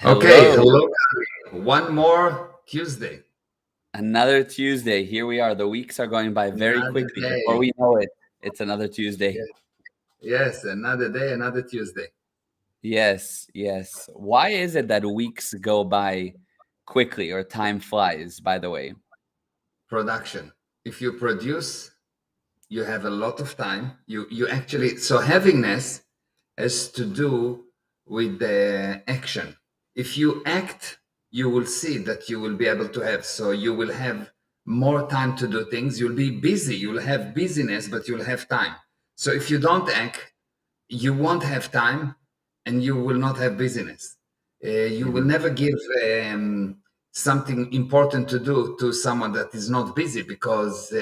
Okay, Hello. hello. One more Tuesday, Another Tuesday. Here we are. The weeks are going by very another quickly. Before day. we know it, it's another Tuesday. Yes, yes, another day, another Tuesday. Yes, yes. Why is it that weeks go by quickly or time flies, by the way? Production. If you produce, you have a lot of time. You actually so havingness has to do with the action. If you act, you will see that you will be able to have. So you will have more time to do things. You'll be busy. You'll have busyness, but you'll have time. So if you don't act, you won't have time and you will not have business. You will Mhm. never give something important to do to someone that is not busy because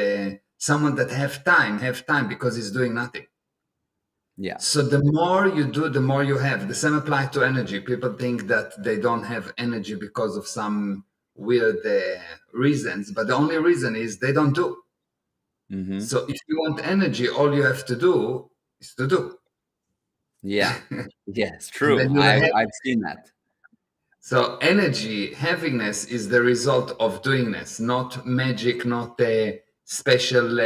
someone that have time because he's doing nothing. Yeah. So the more you do, the more you have. The same applies to energy. People think that they don't have energy because of some weird reasons, but the only reason is they don't do. Hmm. So if you want energy, all you have to do is to do. Yeah. Yes, And then true. you'll I've have. I've seen that. So energy, havingness is the result of doingness, not magic, not special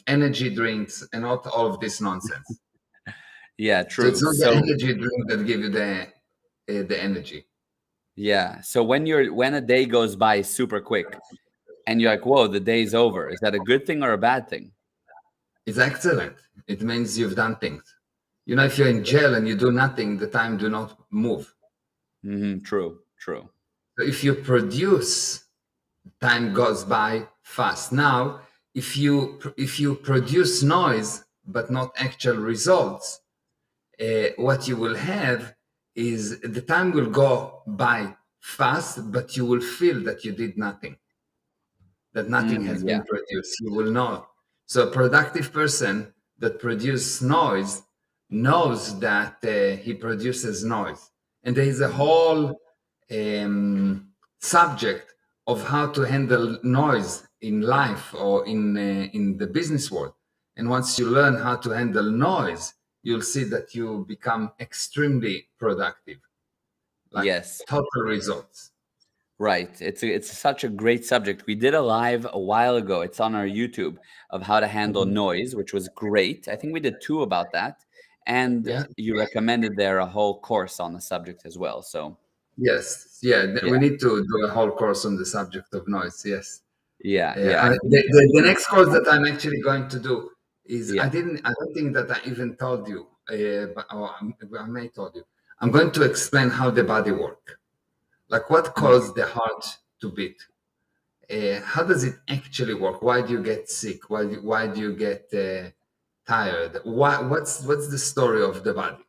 energy drinks, and not all of this nonsense. Yeah, So it's true. not the So energy drink that give you the energy. yeah. So when a day goes by super quick and you're like, whoa, the day's over, is that a good thing or a bad thing? It's excellent. It means you've done things. You know, if you're in jail and you do nothing, the time do not move. True, true. So if you produce, time goes by fast. Now, if you produce noise but not actual results, what you will have is the time will go by fast, but you will feel that you did nothing, that nothing has Yeah. been produced. You will know. So a productive person that produces noise knows that he produces noise. And there is a whole subject of how to handle noise in life or in the business world. And once you learn how to handle noise, you'll see that you become extremely productive, like Yes. total results. Right. It's such a great subject. We did a live a while ago. It's on our YouTube of how to handle Mhm. noise, which was great. I think we did two about that. And Yeah. you recommended there a whole course on the subject as well. So Yes. Yeah. yeah. We need to do a whole course on the subject of noise. Yes. Yeah. Yeah. I think The next course that I'm actually going to do is yeah. I don't think that I even told you, but I may told you. I'm going to explain how the body work, like what Mm. causes the heart to beat. How does it actually work? Why do you get sick? Why do you get tired? What's the story of the body?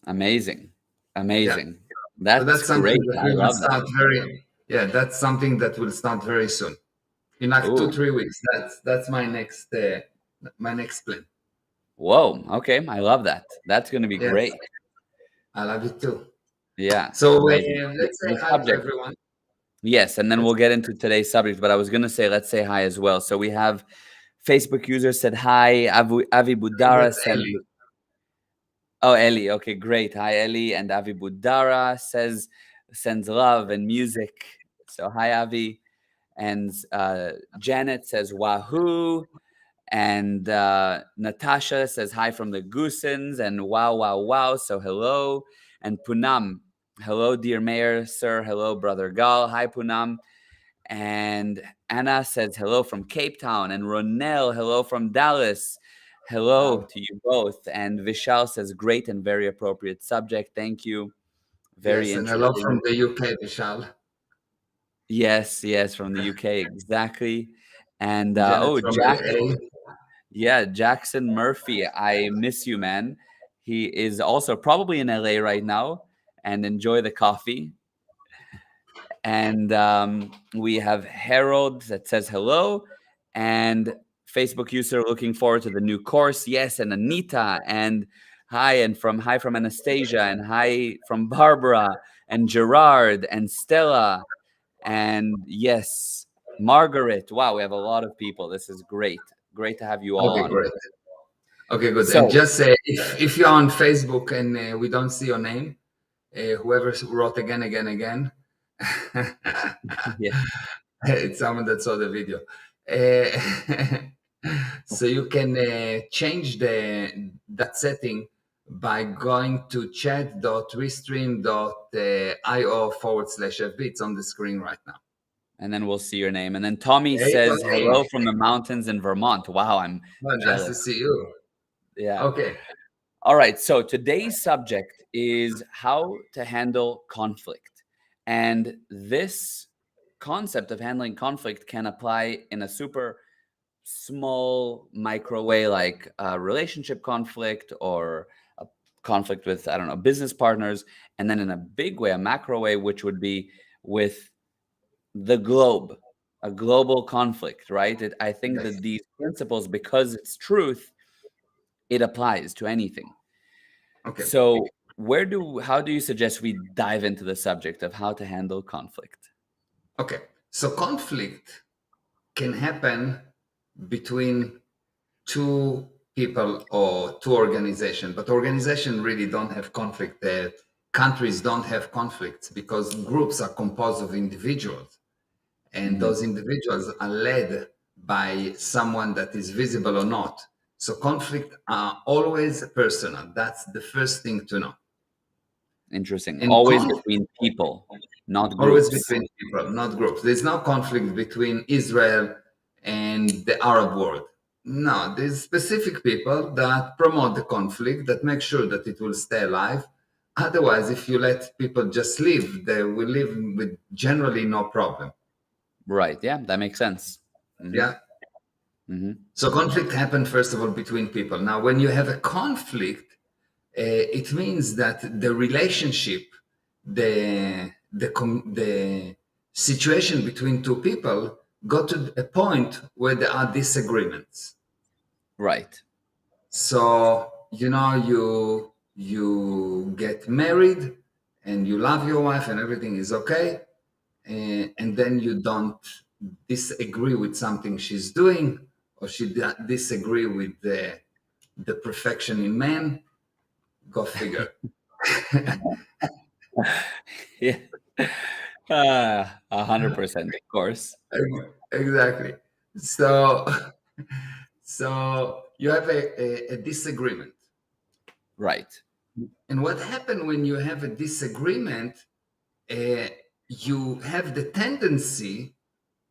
Amazing. Yeah. Amazing. So That's that's something great. that I we will love that. start very, yeah, that's something that will start very soon. In like two, Ooh. 3 weeks. That's my next plan. Whoa. Okay. I love that. That's gonna be Yes, great. I love it too. Yeah. So Amazing. let's say The hi to subject. everyone. Yes, and then Let's we'll get into today's subject. But I was gonna say, let's say hi as well. So we have Facebook user said hi. Avi I think Budara that's sends. Ellie. Oh, Ellie. Okay, great. Hi, Ellie. And Avi Budara says sends love and music. So hi, Avi. And Janet says wahoo. And Natasha says hi from the Goosens. And wow, wow, wow. So hello. And Punam. Hello, dear mayor, sir. Hello, brother Gal. Hi, Punam. And Anna says hello from Cape Town. And Ronel, hello from Dallas. Hello Wow. to you both. And Vishal says great and very appropriate subject. Thank you. Very Yes, and hello from interesting. the UK, Vishal. Yes, yes, from the UK, exactly. And Janet oh, from Jack, LA. yeah, Jackson Murphy. I miss you, man. He is also probably in LA right now and enjoy the coffee. And we have Harold that says hello, and Facebook user looking forward to the new course. Yes, and Anita, and hi from Anastasia, and hi from Barbara, and Gerard, and Stella, and yes, Margaret. Wow, we have a lot of people. This is great. Great to have you all Okay, on. great. Okay, good. And So, just say if you're on Facebook and we don't see your name, whoever wrote again, again, again. Yeah. It's someone that saw the video. So you can change that setting by going to chat.restream.io/FB. It's on the screen right now. And then we'll see your name. And then Tommy Hey, says Tony. hello from the mountains in Vermont. Wow, I'm Well, nice to jealous. see you. Yeah. Okay. All right. So today's subject is how to handle conflict. And this concept of handling conflict can apply in a super small micro way, like a relationship conflict or a conflict with, I don't know, business partners. And then in a big way, a macro way, which would be with the globe, a global conflict, right? I think Yes. that these principles, because it's truth, it applies to anything. Okay. So, how do you suggest we dive into the subject of how to handle conflict? Okay. So conflict can happen between two people or two organizations, but organizations really don't have conflict. Countries don't have conflicts because groups are composed of individuals, and Mhm. those individuals are led by someone that is visible or not. So conflict are always personal. That's the first thing to know. Interesting. And Always between people, not always groups. between people, not groups. There's no conflict between Israel and the Arab world. No, there's specific people that promote the conflict, that make sure that it will stay alive. Otherwise, if you let people just live, they will live with generally no problem. Right. Yeah, that makes sense. Hmm. Yeah. Hmm. So conflict happens first of all between people. Now, when you have a conflict, it means that the relationship, the situation between two people got to a point where there are disagreements. Right. So you get married and you love your wife and everything is okay, and then you don't disagree with something she's doing, or she disagree with the perfection in man. Go figure. Yeah. 100%, of course. Exactly. So, so you have a disagreement. Right. And what happens when you have a disagreement, uh, you have the tendency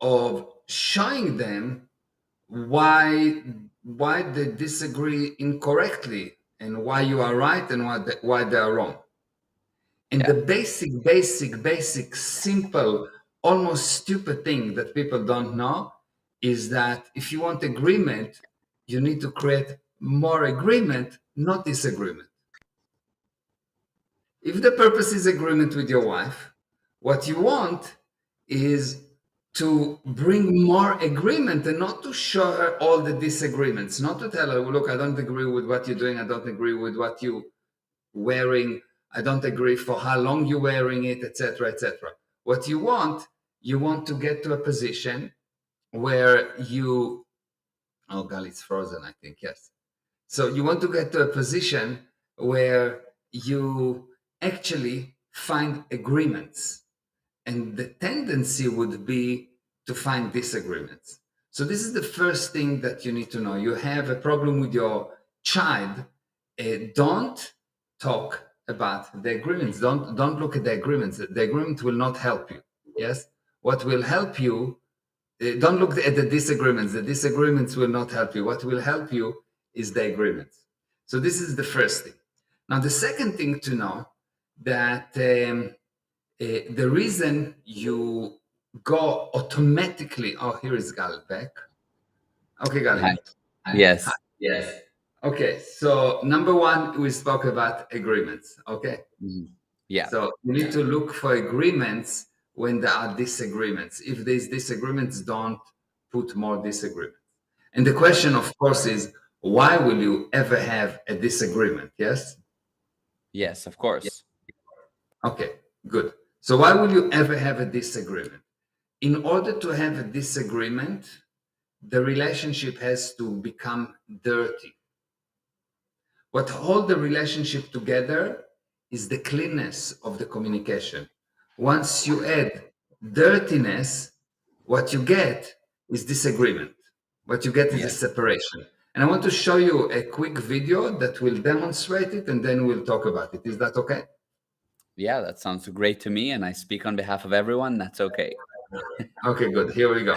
of showing them why they disagree incorrectly and why you are right and why they are wrong. And the Yeah. basic, simple, almost stupid thing that people don't know is that if you want agreement, you need to create more agreement, not disagreement. If the purpose is agreement with your wife, what you want is to bring more agreement and not to show her all the disagreements, not to tell her, well, look, I don't agree with what you're doing, I don't agree with what you wearing, I don't agree for how long you're wearing it, etc., etc. What you want to get to a position where you, oh god, it's frozen, I think, yes. So you want to get to a position where you actually find agreements, and the tendency would be to find disagreements. So this is the first thing that you need to know. You have a problem with your child, don't talk about the agreements. Don't look at the agreements. The agreement will not help you. Yes, what will help you, don't look at the disagreements. The disagreements will not help you. What will help you is the agreements. So this is the first thing. Now the second thing to know, that the reason you go automatically, oh, here is Gal back. Okay, Gali. Hi. Yes. Yes. Okay, so number one, we spoke about agreements. Okay, Mhm. Yeah. so you need to look for agreements when there are disagreements. If there's disagreements, don't put more disagreements. And the question, of course, is why will you ever have a disagreement? Yes. Yes, of course. Okay, good. So why will you ever have a disagreement? In order to have a disagreement, the relationship has to become dirty. What holds the relationship together is the cleanness of the communication. Once you add dirtiness, what you get is disagreement. What you get is a Yeah. separation. And I want to show you a quick video that will demonstrate it, and then we'll talk about it. Is that okay? Yeah, that sounds great to me. And I speak on behalf of everyone. That's okay. Okay, good. Here we go.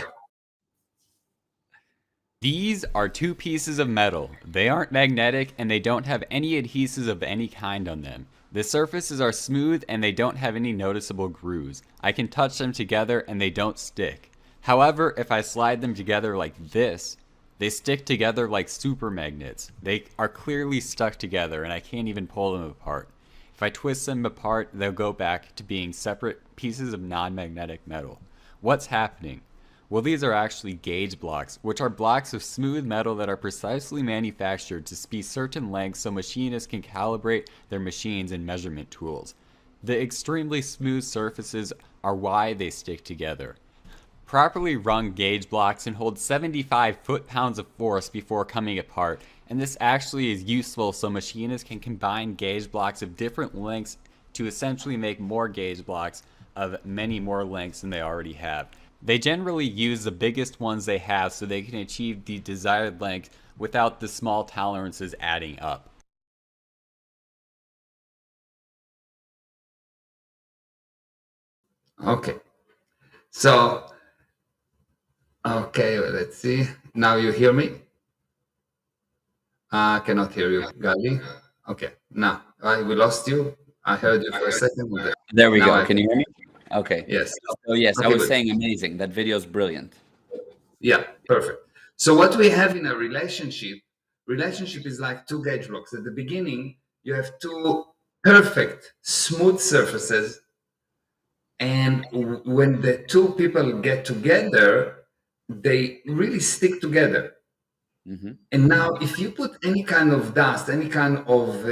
These are two pieces of metal. They aren't magnetic and they don't have any adhesives of any kind on them. The surfaces are smooth and they don't have any noticeable grooves. I can touch them together and they don't stick. However, if I slide them together like this, they stick together like super magnets. They are clearly stuck together and I can't even pull them apart. If I twist them apart, they'll go back to being separate pieces of non-magnetic metal. What's happening? Well, these are actually gauge blocks, which are blocks of smooth metal that are precisely manufactured to be certain lengths so machinists can calibrate their machines and measurement tools. The extremely smooth surfaces are why they stick together. Properly run gauge blocks can hold 75 foot-pounds of force before coming apart, and this actually is useful so machinists can combine gauge blocks of different lengths to essentially make more gauge blocks of many more lengths than they already have. They generally use the biggest ones they have so they can achieve the desired length without the small tolerances adding up. Okay. So, okay, let's see. Now you hear me? I cannot hear you, Gali. Okay, now we lost you. I heard you for a second. There we Now go. Can you hear me? Okay. Yes. So yes, I Okay, was good. saying amazing. That video is brilliant. Yeah, perfect. So what we have in a relationship is like two gauge blocks. At the beginning, you have two perfect, smooth surfaces. And when the two people get together, they really stick together. Hmm. And now, if you put any kind of dust, any kind of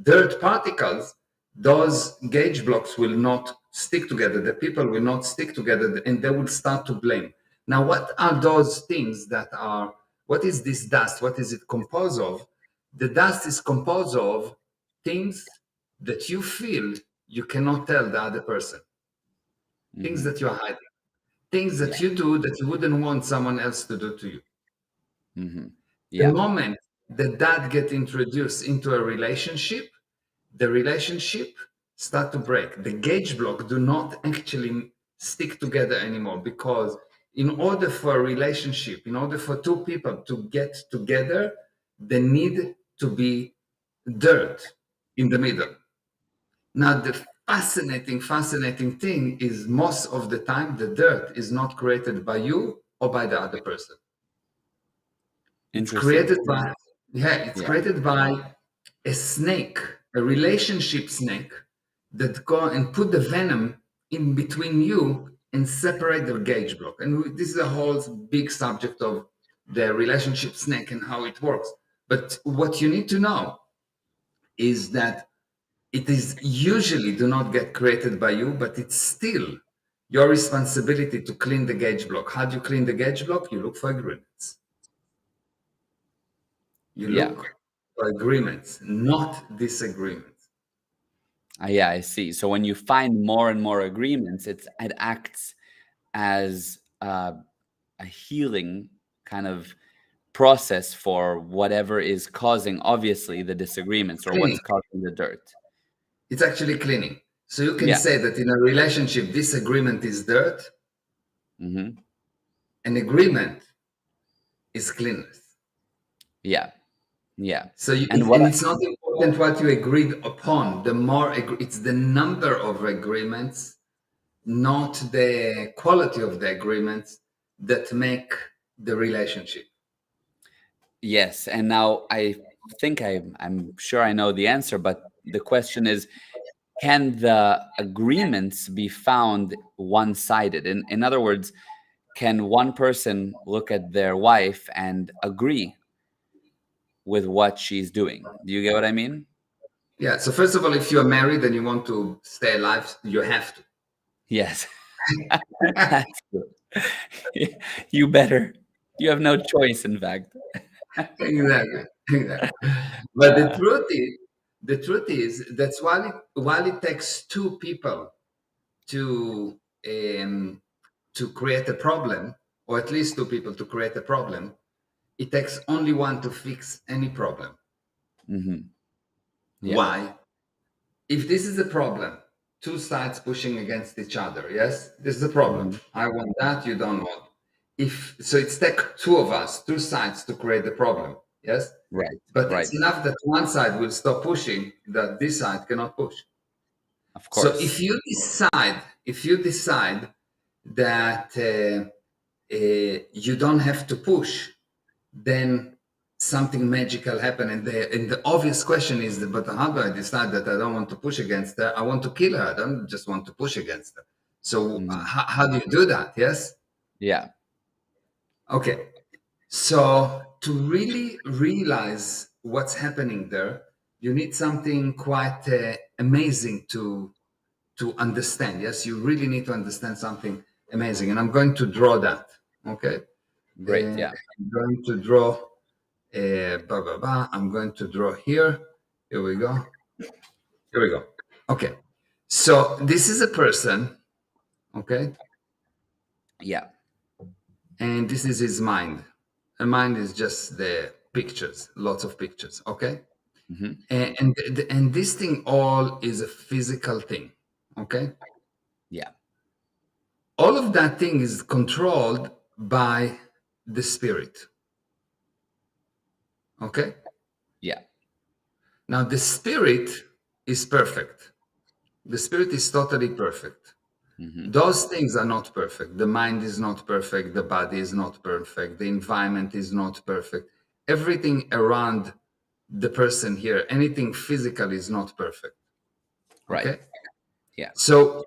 dirt particles, those gauge blocks will not stick together. The people will not stick together and they will start to blame. Now, what are those things that are, what is this dust? What is it composed of? The dust is composed of things that you feel you cannot tell the other person, things Hmm. that you're hiding, things Yeah. that you do that you wouldn't want someone else to do to you. Hmm. The Yeah. moment that get introduced into a relationship, the relationship start to break. The gauge block do not actually stick together anymore, because in order for a relationship, in order for two people to get together, they need to be dirt in the middle. Now, the fascinating thing is most of the time the dirt is not created by you or by the other person. It's Interesting. created by, yeah, it's Yeah. created by a snake, a relationship snake that go and put the venom in between you and separate the gauge block. And this is a whole big subject of the relationship snake and how it works. But what you need to know is that it is usually do not get created by you, but it's still your responsibility to clean the gauge block. How do you clean the gauge block? You look for agreements. You Yeah. look for agreements, not disagreements. Yeah, I see. So when you find more and more agreements, it acts as a healing kind of process for whatever is causing, obviously, the disagreements or Cleaning. what's causing the dirt. It's actually cleaning. So you can Yeah. say that in a relationship, disagreement is dirt, Hmm. and agreement is cleanness. Yeah. Yeah. So And what? and it's not important what you agreed upon. The more it's the number of agreements, not the quality of the agreements, that make the relationship. Yes. And now I think I'm sure I know the answer, but the question is, can the agreements be found one-sided? In other words, can one person look at their wife and agree with what she's doing? Do you get what I mean? Yeah. So first of all, if you're married and you want to stay alive, you have to. Yes. That's good. You better. You have no choice, in fact. Exactly. Exactly. But the truth is that's while it takes two people to um, to create a problem, or at least two people to create a problem, it takes only one to fix any problem. Mm-hmm. Yeah. Why? If this is a problem, two sides pushing against each other, yes, this is a problem. Mhm. I want that, you don't want. If so, it's take two of us, two sides to create the problem, yes. Right. But Right. it's enough that one side will stop pushing, that this side cannot push. Of So course. if you decide that you don't have to push, then something magical happen. And the obvious question is, but how do I decide that I don't want to push against her? I want to kill her. I don't just want to push against her. So Mhm. how do you do that? Yes. Yeah. Okay. So to really realize what's happening there, you need something quite amazing to understand. Yes, you really need to understand something amazing, and I'm going to draw that. Okay. Great. Yeah. I'm going to draw. I'm going to draw here. Here we go. Here we go. Okay. So this is a person. Okay. Yeah. And this is his mind. A mind is just the pictures, lots of pictures. Okay. Hmm. And this thing all is a physical thing. Okay. Yeah. All of that thing is controlled by the spirit. Okay. Yeah. Now the spirit is perfect. The spirit is totally perfect. Hmm. Those things are not perfect. The mind is not perfect. The body is not perfect. The environment is not perfect. Everything around the person here, anything physical is not perfect. Right. Okay. Yeah. So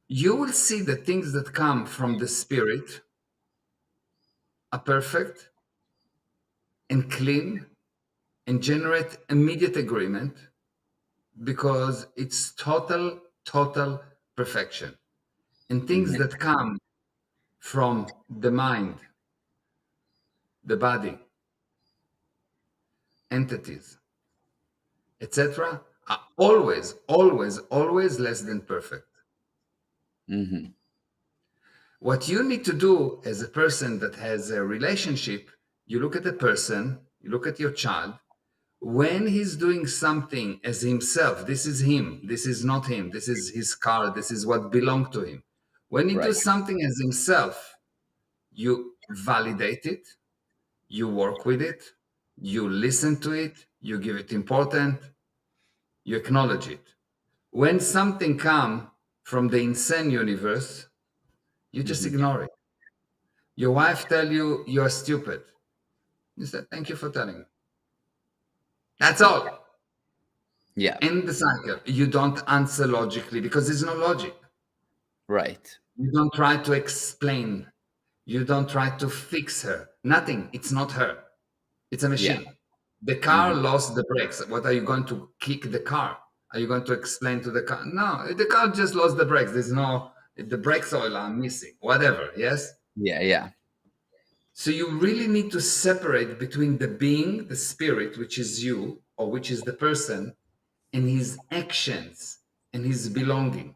you will see the things that come from the spirit are perfect and clean and generate immediate agreement because it's total perfection. And things Hmm. that come from the mind, the body, entities, etc., are always less than perfect. Hmm. What you need to do as a person that has a relationship, you look at a person, you look at your child, when he's doing something as himself, this is him, this is not him, this is his car, this is what belonged to him. When he Right. does something as himself, you validate it, you work with it, you listen to it, you give it importance, you acknowledge it. When something comes from the insane universe, you just Hmm. ignore it. Your wife tell you you're stupid. You said, thank you for telling me. That's all. Yeah. End the cycle. You don't answer logically because there's no logic. Right. You don't try to explain. You don't try to fix her. Nothing. It's not her. It's a Yeah. machine. The car Hmm. lost the brakes. What are you going to kick the car? Are you going to explain to the car? No, the car just lost the brakes. There's no, the brakes oil are missing. Whatever. Yes. Yeah. Yeah. So you really need to separate between the being, the spirit, which is you, or which is the person, and his actions and his belonging.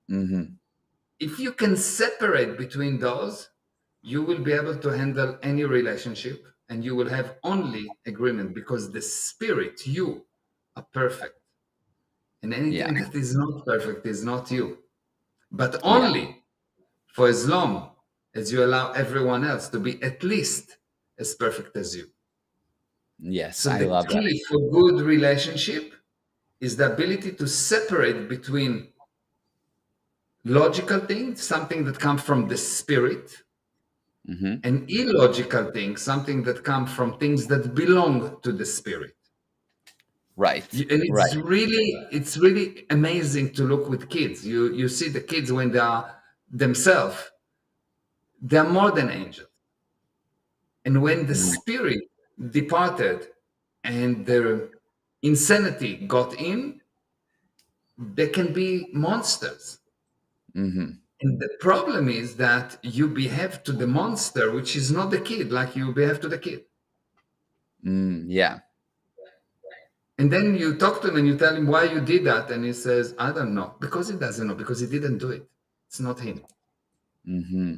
Hmm. If you can separate between those, you will be able to handle any relationship and you will have only agreement because the spirit, you, are perfect. And Yeah. anything that is not perfect is not you. But Yeah. only for as long as you allow everyone else to be at least as perfect as you. Yes. So I the love that. key for good relationship is the ability to separate between logical things, something that comes from the spirit, Hmm. and illogical things, something that comes from things that belong to the spirit. Right. And Right. it's really amazing to look with kids. You see the kids when they are themselves, they're more than angels. And when the spirit departed and their insanity got in, they can be monsters. Hmm. And the problem is that you behave to the monster, which is not the kid, like you behave to the kid. Yeah. And then you talk to him and you tell him why you did that. And he says, I don't know. Because he doesn't know, because he didn't do it. It's not him. Mm-hmm.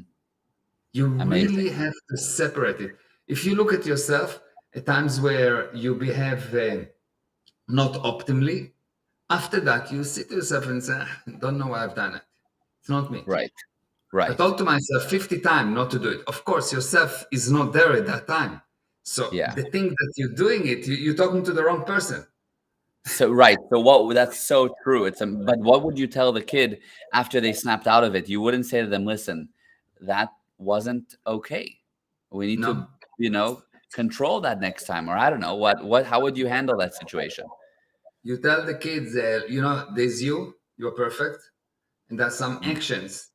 You Amazing. really have to separate it. If you look at yourself at times where you behave not optimally, after that, you sit to yourself and say, "Ah, don't know why I've done it. It's not me. Right. I Right. told to myself 50 times not to do it. Of course, yourself is not there at that time. So Yeah. the thing that you're doing it, you're talking to the wrong person. So right. So what? That's so true. But what would you tell the kid after they snapped out of it? You wouldn't say to them, "Listen, that wasn't okay. We need to, No, you know, control that next time." Or I don't know what. What? How would you handle that situation? you tell the kids, there's you're perfect, and there's some Mm. actions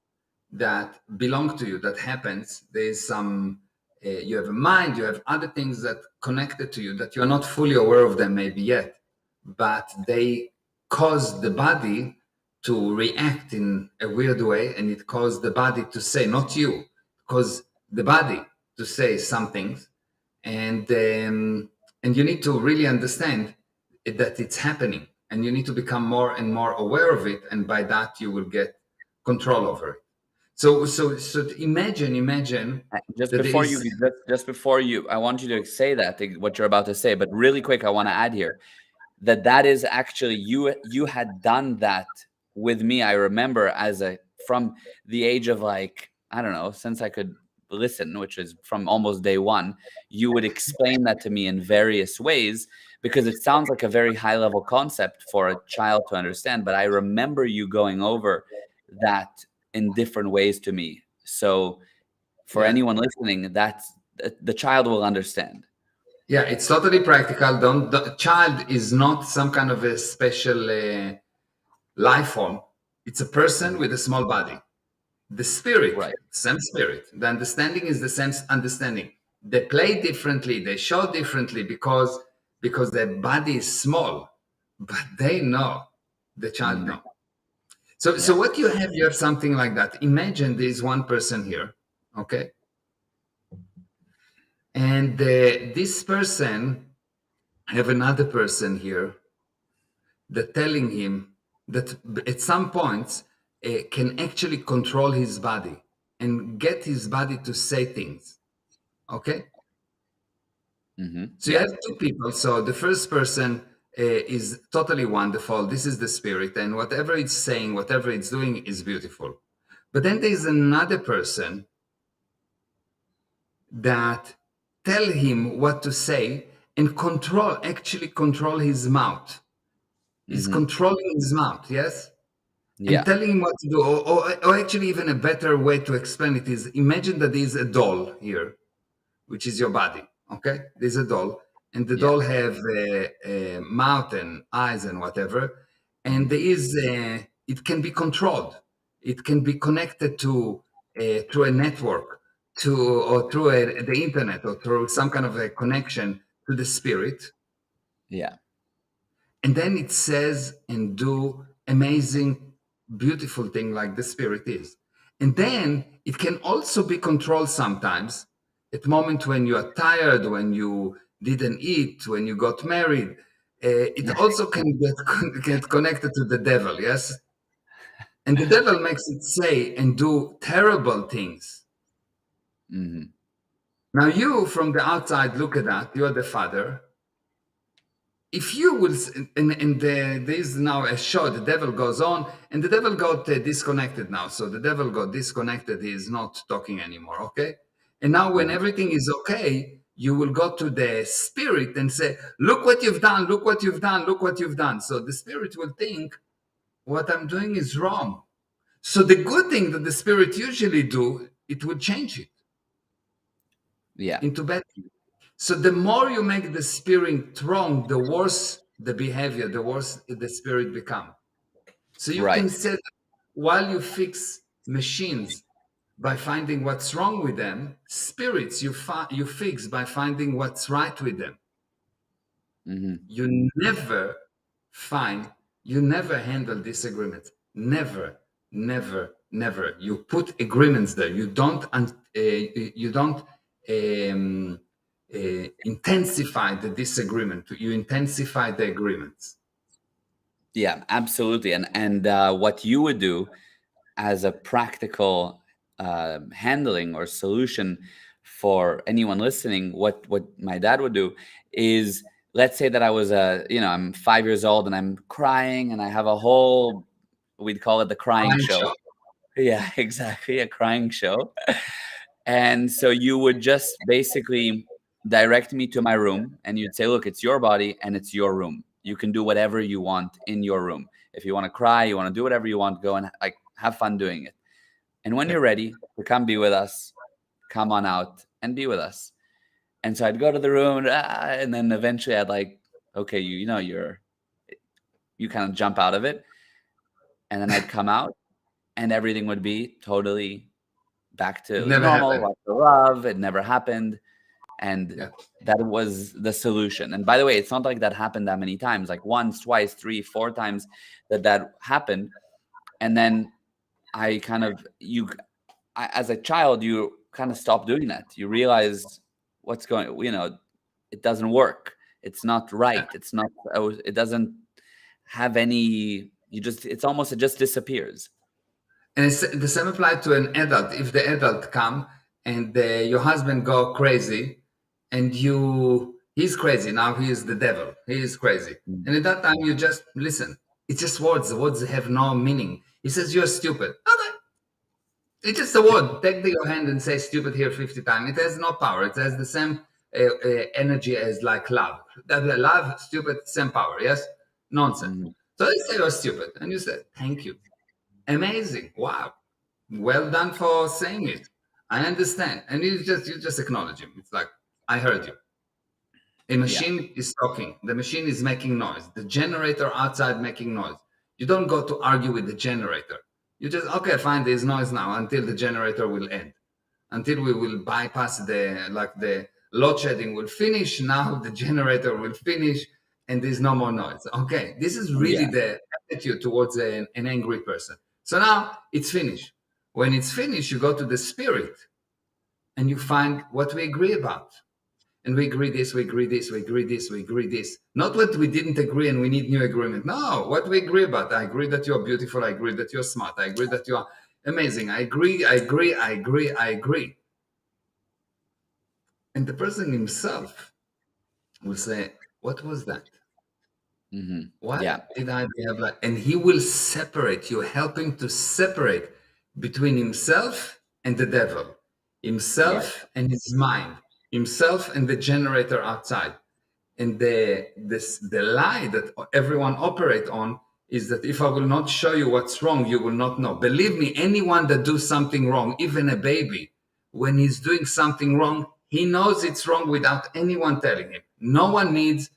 that belong to you that happens. There's some you have a mind, you have other things that connected to you that you're not fully aware of them maybe yet, but they cause the body to react in a weird way, and it caused the body to say, not you, cause the body to say some things, and you need to really understand that it's happening, and you need to become more and more aware of it, and by that you will get control over it. So imagine Just that there before you, is. just before you, I want you to say that what you're about to say. But really quick, I want to add here that is actually you had done that with me. I remember as a from the age of like, I don't know, since I could listen, which is from almost day one, you would explain that to me in various ways, because it sounds like a very high level concept for a child to understand, but I remember you going over that in different ways to me. So for Yeah, anyone listening, that's the child will understand. yeah, it's totally practical. Don't the child is not some kind of a special life form. It's a person Mhm. with a small body. The spirit, Right. same spirit. The understanding is the same understanding. They play differently, they show differently because their body is small, but they know, the child Mhm. know. So Yeah. what you have something like that. Imagine there's one person here, okay, and this person have another person here that telling him that at some points can actually control his body and get his body to say things. Okay, so you Yeah. have two people. So the first person is totally wonderful. This is the spirit, and whatever it's saying, whatever it's doing is beautiful. But then there's another person that tell him what to say and actually control his mouth. He's Mhm. controlling his mouth, yes? And Yeah. telling him what to do. Or actually, even a better way to explain it is imagine that there's a doll here, which is your body. Okay, there's a doll, and the Yeah. doll have a mouth and eyes and whatever, and Mhm. there is it can be controlled. It can be connected to through a network, to or through the internet, or through some kind of a connection to the spirit, Yeah. and then it says and do amazing beautiful thing like the spirit is. And then it can also be controlled sometimes at moment when you are tired, when you didn't eat, when you got married. It also can get connected to the devil, yes, and the devil makes it say and do terrible things. Mhm. Now you from the outside look at that, you're the father. If you will, there is now a show, the devil goes on, and the devil got disconnected now. So the devil got disconnected, he is not talking anymore, okay? And now, when Uh-huh. everything is okay, you will go to the spirit and say, look what you've done, look what you've done, look what you've done. So the spirit will think, what I'm doing is wrong. So the good thing that the spirit usually do, it will change it Yeah. into bad. So the more you make the spirit wrong, the worse the behavior, the worse the spirit become. So you can Right. say that while you fix machines by finding what's wrong with them, spirits you fix by finding what's right with them. Mhm. You never find, you never handle disagreements. Never, never, never. You put agreements there. You don't. You don't. Um, intensify the disagreement. You intensify the agreements. Yeah, absolutely. And what you would do as a practical handling or solution for anyone listening, what my dad would do is, let's say that I was I'm 5 years old and I'm crying and I have a whole, we'd call it the crying Fine show. shot. Yeah, exactly, a crying show. And so you would just basically direct me to my room and you'd say, look, it's your body and it's your room. You can do whatever you want in your room. If you want to cry, you want to do whatever you want, go and like have fun doing it. And when Yeah. you're ready to come be with us, come on out and be with us. And so I'd go to the room, and then eventually I'd like, okay, you kind of jump out of it. And then I'd come out and everything would be totally back It to never normal, happened. like the love. It never happened. And Yeah. that was the solution. And by the way, it's not like that happened that many times, like once, twice, 3, 4 times that happened. And then I kind of, as a child, you kind of stop doing that. You realize what's going, it doesn't work. It's not right. It's not, it doesn't have any, it just disappears. And the same applied to an adult. If the adult come and your husband go crazy, and he's crazy now. He is the devil. He is crazy. Mm. And at that time, you just listen. It's just words. The words have no meaning. He says you're stupid. Okay, it's just a word. Take your hand and say stupid here 50 times. It has no power. It has the same energy as like love. Love, stupid, same power. Yes, nonsense. Mhm. So they say you're stupid, and you say thank you. Amazing. Wow. Well done for saying it. I understand. And you just acknowledge him. It's like, I heard you. A machine is talking. The machine is making noise. The generator outside making noise. You don't go to argue with the generator. You just, okay, fine, there's noise now until the generator will end. Until we will bypass the load shedding will finish. Now the generator will finish and there's no more noise. Okay, this is really Yeah. the attitude towards an angry person. So now it's finished. When it's finished, you go to the spirit and you find what we agree about. And we agree this, we agree this, we agree this, we agree this. Not what we didn't agree and we need new agreement. No, what we agree about. I agree that you're beautiful. I agree that you're smart. I agree that you're amazing. I agree, I agree, I agree, I agree. And the person himself will say, what was that? Mm-hmm. Why Yeah. did I behave like? And he will separate you, helping to separate between himself and the devil, himself and his mind, himself and the generator outside. And the lie that everyone operate on is that if I will not show you what's wrong, you will not know. Believe me, anyone that do something wrong, even a baby, when he's doing something wrong, he knows it's wrong without anyone telling him. No one needs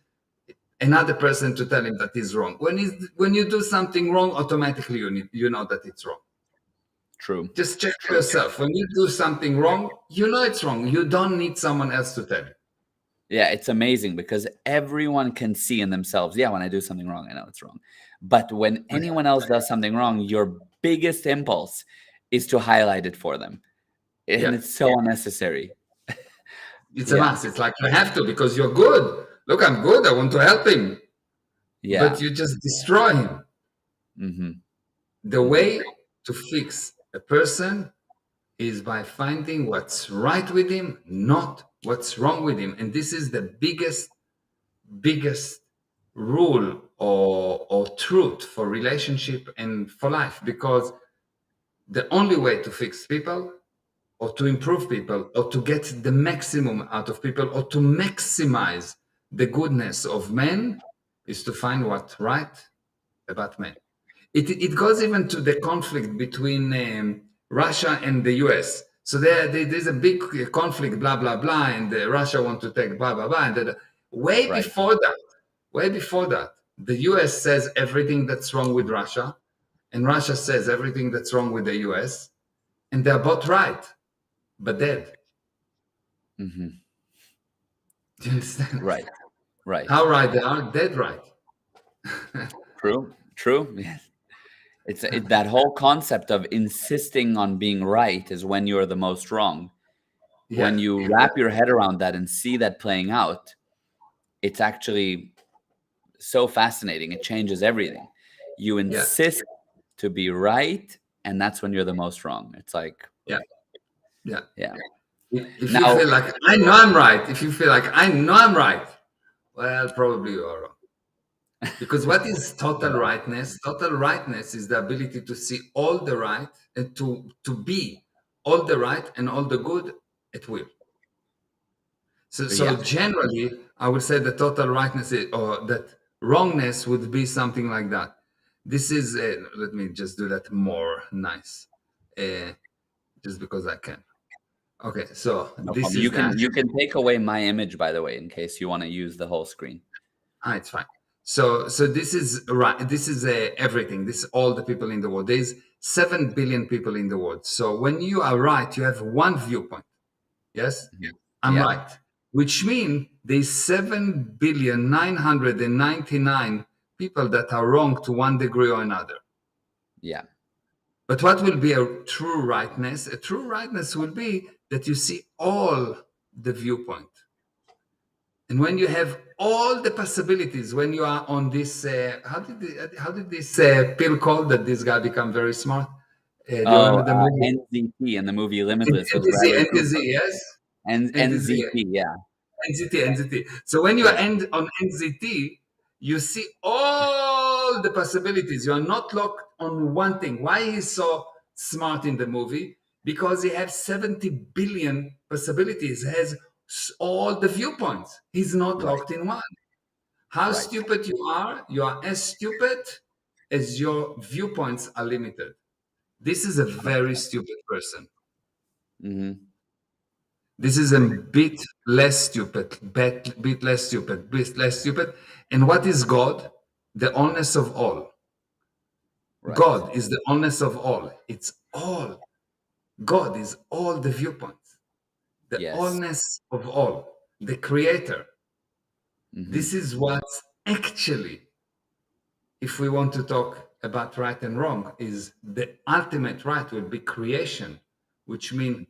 another person to tell him that he's wrong. When you do something wrong, automatically you know that it's wrong. True. Just check for yourself. When you do something wrong, you know it's wrong. You don't need someone else to tell you. Yeah, it's amazing because everyone can see in themselves, yeah, when I do something wrong, I know it's wrong. But when anyone else does something wrong, your biggest impulse is to highlight it for them. And Yeah. it's so unnecessary. It's a must. It's like you have to because you're good. Look, I'm good. I want to help him. Yeah. But you just destroy him. Mm-hmm. The way to fix a person is by finding what's right with him, not what's wrong with him. And this is the biggest rule or truth for relationship and for life, because the only way to fix people or to improve people or to get the maximum out of people or to maximize the goodness of men is to find what's right about men. It goes even to the conflict between Russia and the US. So there's a big conflict, blah, blah, blah, and Russia want to take blah, blah, blah. And way Right. before that, the US says everything that's wrong with Russia, and Russia says everything that's wrong with the US, and they're both right, but dead. Mm-hmm. Do you understand? Right. Right. How right they are? Dead right. True. Yes. It's that whole concept of insisting on being right is when you're the most wrong. when you wrap your head around that and see that playing out, it's actually so fascinating. It changes everything. You insist to be right, and that's when you're the most wrong. It's like, yeah. yeah. If Now, you feel like I know I'm right, if you feel like I know I'm right, well, probably you are wrong. Because what is total rightness? Total rightness is the ability to see all the right and to be all the right and all the good at will. So generally, I would say that total rightness or that wrongness would be something like that. This is let me just do that more nice, just because I can. Okay, so this is you can take away my image, by the way, in case you want to use the whole screen. It's fine. So this is right. This is everything. This is all the people in the world. There's 7 billion people in the world. So when you are right, you have one viewpoint. Yes, I'm right. Which means there's 7,999,000,000 people that are wrong to one degree or another. Yeah. But what will be a true rightness? A true rightness will be that you see all the viewpoint. And when you have all the possibilities, when you are on this, how did this pill called that this guy become very smart? Do you remember the movie? NZT in the movie Limitless with NTZ, Bradley NTZ, Cooper. yes. NZT, yeah. NZT. So when you end on NZT, you see all the possibilities. You are not locked on one thing. Why he's so smart in the movie? Because he has 70 billion possibilities. He has all the viewpoints. He's not locked in one. How stupid you are as stupid as your viewpoints are limited. This is a very stupid person. Mm-hmm. This is a bit less stupid, bit less stupid, bit less stupid. And what is God? The allness of all. God is the allness of all. It's all. God is all the viewpoints. The allness of all. The creator. Mm-hmm. This is what actually, if we want to talk about right and wrong, is the ultimate right will be creation, which means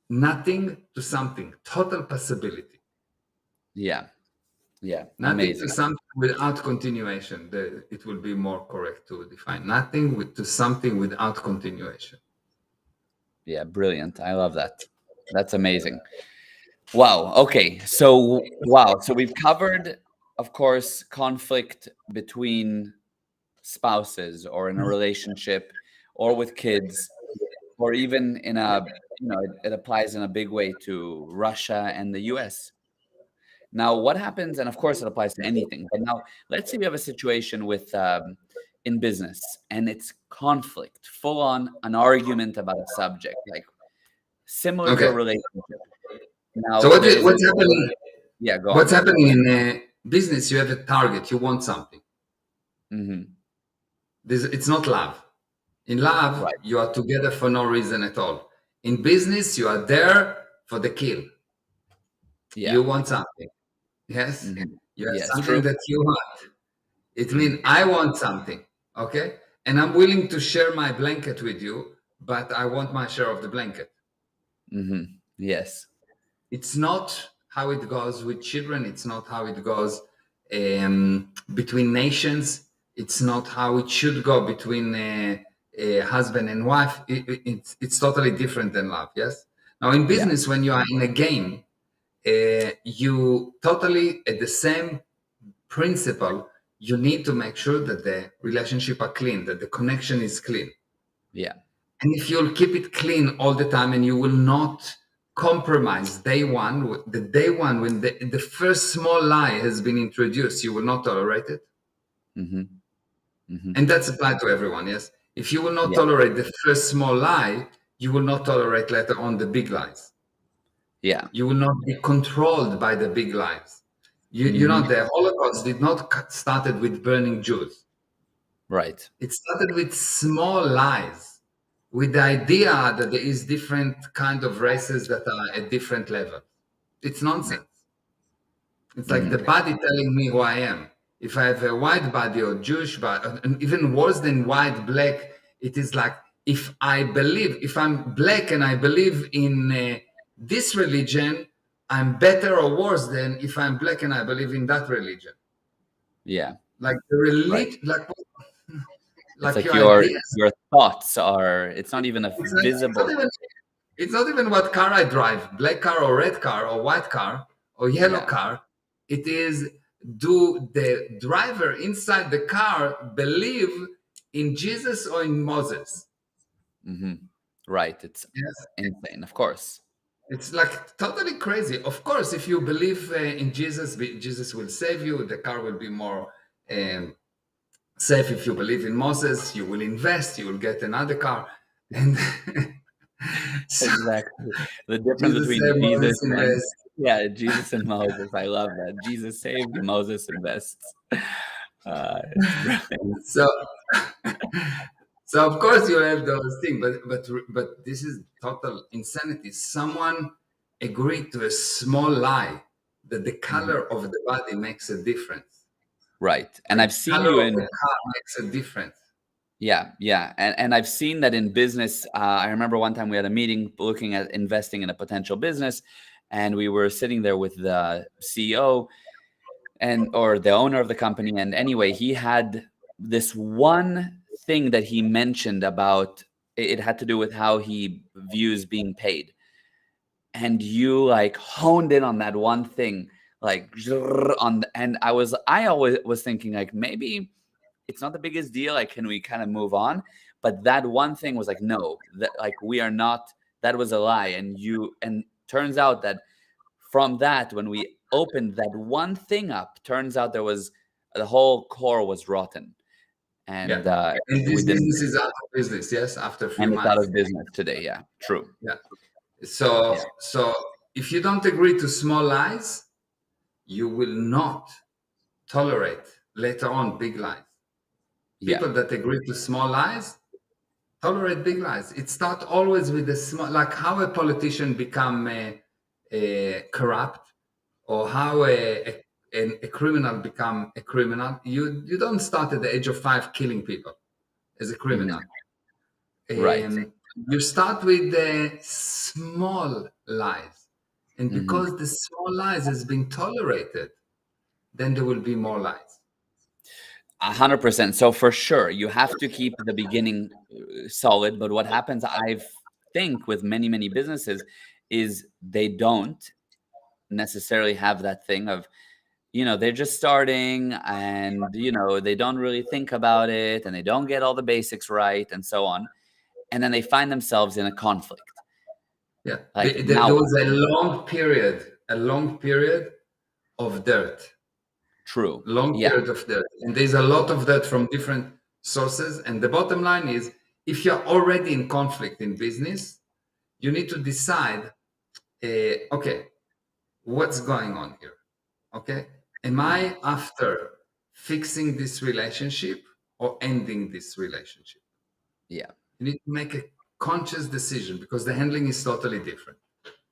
nothing to something, total possibility. Yeah. Nothing Amazing. to something without continuation. It will be more correct to define nothing to something without continuation. Yeah, brilliant. I love that. That's amazing. Wow. Okay. So we've covered, of course, conflict between spouses or in a relationship or with kids, or even in a, it applies in a big way to Russia and the US. Now, what happens, and of course it applies to anything, but now let's say you have a situation with in business and it's conflict, full on an argument about a subject, like similar to a relationship. Now, so what's happening? Yeah, go on. What's happening in business? You have a target. You want something. Mm-hmm. It's not love. In love, you are together for no reason at all. In business, you are there for the kill. Yeah. You want something. Yes. Mm-hmm. You have something that you want. It means I want something. Okay. And I'm willing to share my blanket with you, but I want my share of the blanket. Mm-hmm. Yes. It's not how it goes with children. It's not how it goes between nations. It's not how it should go between husband and wife. It's totally different than love. Yes. Now in business, when you are in a game, you totally at the same principle. You need to make sure that the relationship are clean, that the connection is clean. Yeah. And if you'll keep it clean all the time, and you will not compromise day one, when the first small lie has been introduced, you will not tolerate it. Mm-hmm. Mm-hmm. And that's applied to everyone. Yes. If you will not tolerate the first small lie, you will not tolerate later on the big lies. Yeah. You will not be controlled by the big lies. You know, the Holocaust did not started with burning Jews. Right. It started with small lies, with the idea that there is different kind of races that are at different levels. It's nonsense. It's like the body telling me who I am. If I have a white body or Jewish body, and even worse than white, black, it is like if I'm black and I believe in this religion, I'm better or worse than if I'm black and I believe in that religion. Yeah. Like the Right. religion, It's like like your ideas. your thoughts are, it's not even a It's visible. not even what car I drive, black car or red car or white car or yellow Yeah. car. It is, do the driver inside the car believe in Jesus or in Moses? Hmm. Right. It's Yes. insane, of course. It's like totally crazy. Of course, if you believe in Jesus, Jesus will save you. The car will be more um, safe. If you believe in Moses, you will invest. You will get another car, and so Exactly. The difference Jesus between said, Jesus Moses and, invest. yeah, Jesus and Moses. I love that. Jesus saved, Moses invests. It's brilliant. So, so of course you have those things, but this is total insanity. Someone agreed to a small lie that the Mhm. color of the body makes a difference. Right. And Like I've the seen color you of the in, car makes a difference. yeah, yeah. And I've seen that in business. I remember one time we had a meeting looking at investing in a potential business, and we were sitting there with the CEO and or the owner of the company. And anyway, he had this one thing that he mentioned about it had to do with how he views being paid. And you like honed in on that one thing, like on the, and I always was thinking like maybe it's not the biggest deal. Like, can we kind of move on? But that one thing was like, no, that like we are not. That was a lie, and turns out that from that, when we opened that one thing up, turns out there was the whole core was rotten, Yeah. and And we this didn't, business is out of business, yes, after a few and it's out months. of business today. Yeah, true. Yeah. So Yeah, so if you don't agree to small lies, you will not tolerate later on big lies. yeah, People that agree to small lies tolerate big lies. It starts always with the small, like how a politician become corrupt, or how a criminal become a criminal. You don't start at the age of 5 killing people as a criminal. mhm, right. You start with the small lies, and Mhm. because the small lies has been tolerated, then there will be more lies. 100%. So for sure, you have to keep the beginning solid. But what happens, I think, with many businesses, is they don't necessarily have that thing of, they're just starting, and they don't really think about it, and they don't get all the basics right, and so on, and then they find themselves in a conflict. Yeah, Like there now, was a long period of dirt, true, long yeah, period of dirt, and there's a lot of dirt from different sources. And the bottom line is, if you're already in conflict in business, you need to decide, okay, what's going on here? Okay, am mhm, I after fixing this relationship or ending this relationship? yeah, You need to make a conscious decision, because the handling is totally different.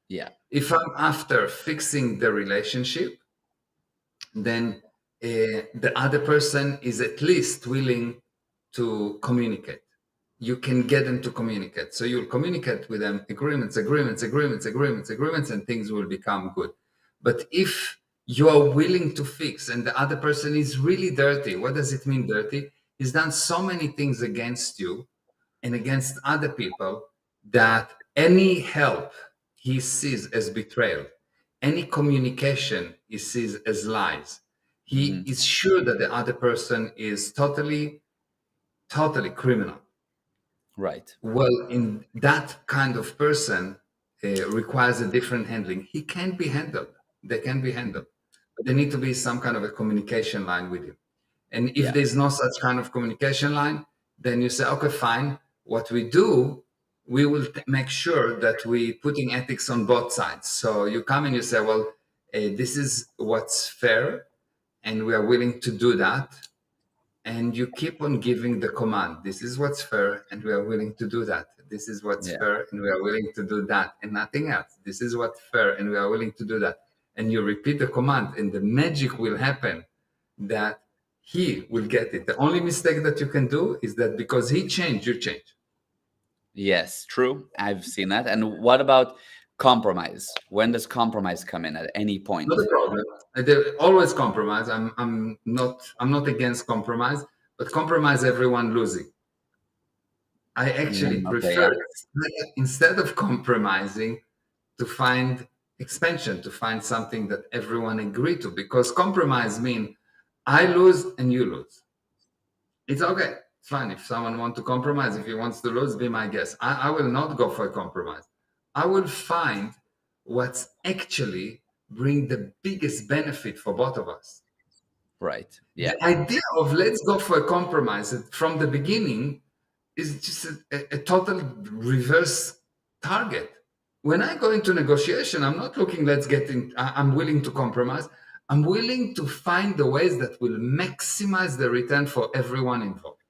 yeah, If I'm after fixing the relationship, then the other person is at least willing to communicate. You can get them to communicate. So you'll communicate with them, agreements, and things will become good. But if you are willing to fix and the other person is really dirty, what does it mean dirty? He's done so many things against you and against other people that any help he sees as betrayal, any communication he sees as lies. He mhm, is sure that the other person is totally criminal. right, Well, in that kind of person requires a different handling. He can be handled. They can be mhm, handled, but there need to be some kind of a communication line with you. And if yeah, there's no such kind of communication line, then you say, okay, fine. What we do, we will make sure that we putting ethics on both sides. So you come and you say, well, this is what's fair, and we are willing to do that. And you keep on giving the command. This is what's fair, and we are willing to do that. This is what's yeah, fair, and we are willing to do that, and nothing else. This is what's fair, and we are willing to do that. And you repeat the command, and the magic will happen that he will get it. The only mistake that you can do is that because he changed, you change. yes, true. I've seen that. And what about compromise. When does compromise come in at any point? Not a problem. They always compromise. I'm not against compromise, but compromise everyone losing. I actually Okay, prefer, yeah. instead of compromising, to find expansion, to find something that everyone agree to, because compromise means I lose and you lose. It's okay. It's fine. If someone wants to compromise, if he wants to lose, be my guest. I will not go for a compromise. I will find what's actually bring the biggest benefit for both of us. Right. Yeah. The idea of let's go for a compromise from the beginning is just a total reverse target. When I go into negotiation, I'm not looking, let's get in, I'm willing to compromise. I'm willing to find the ways that will maximize the return for everyone involved.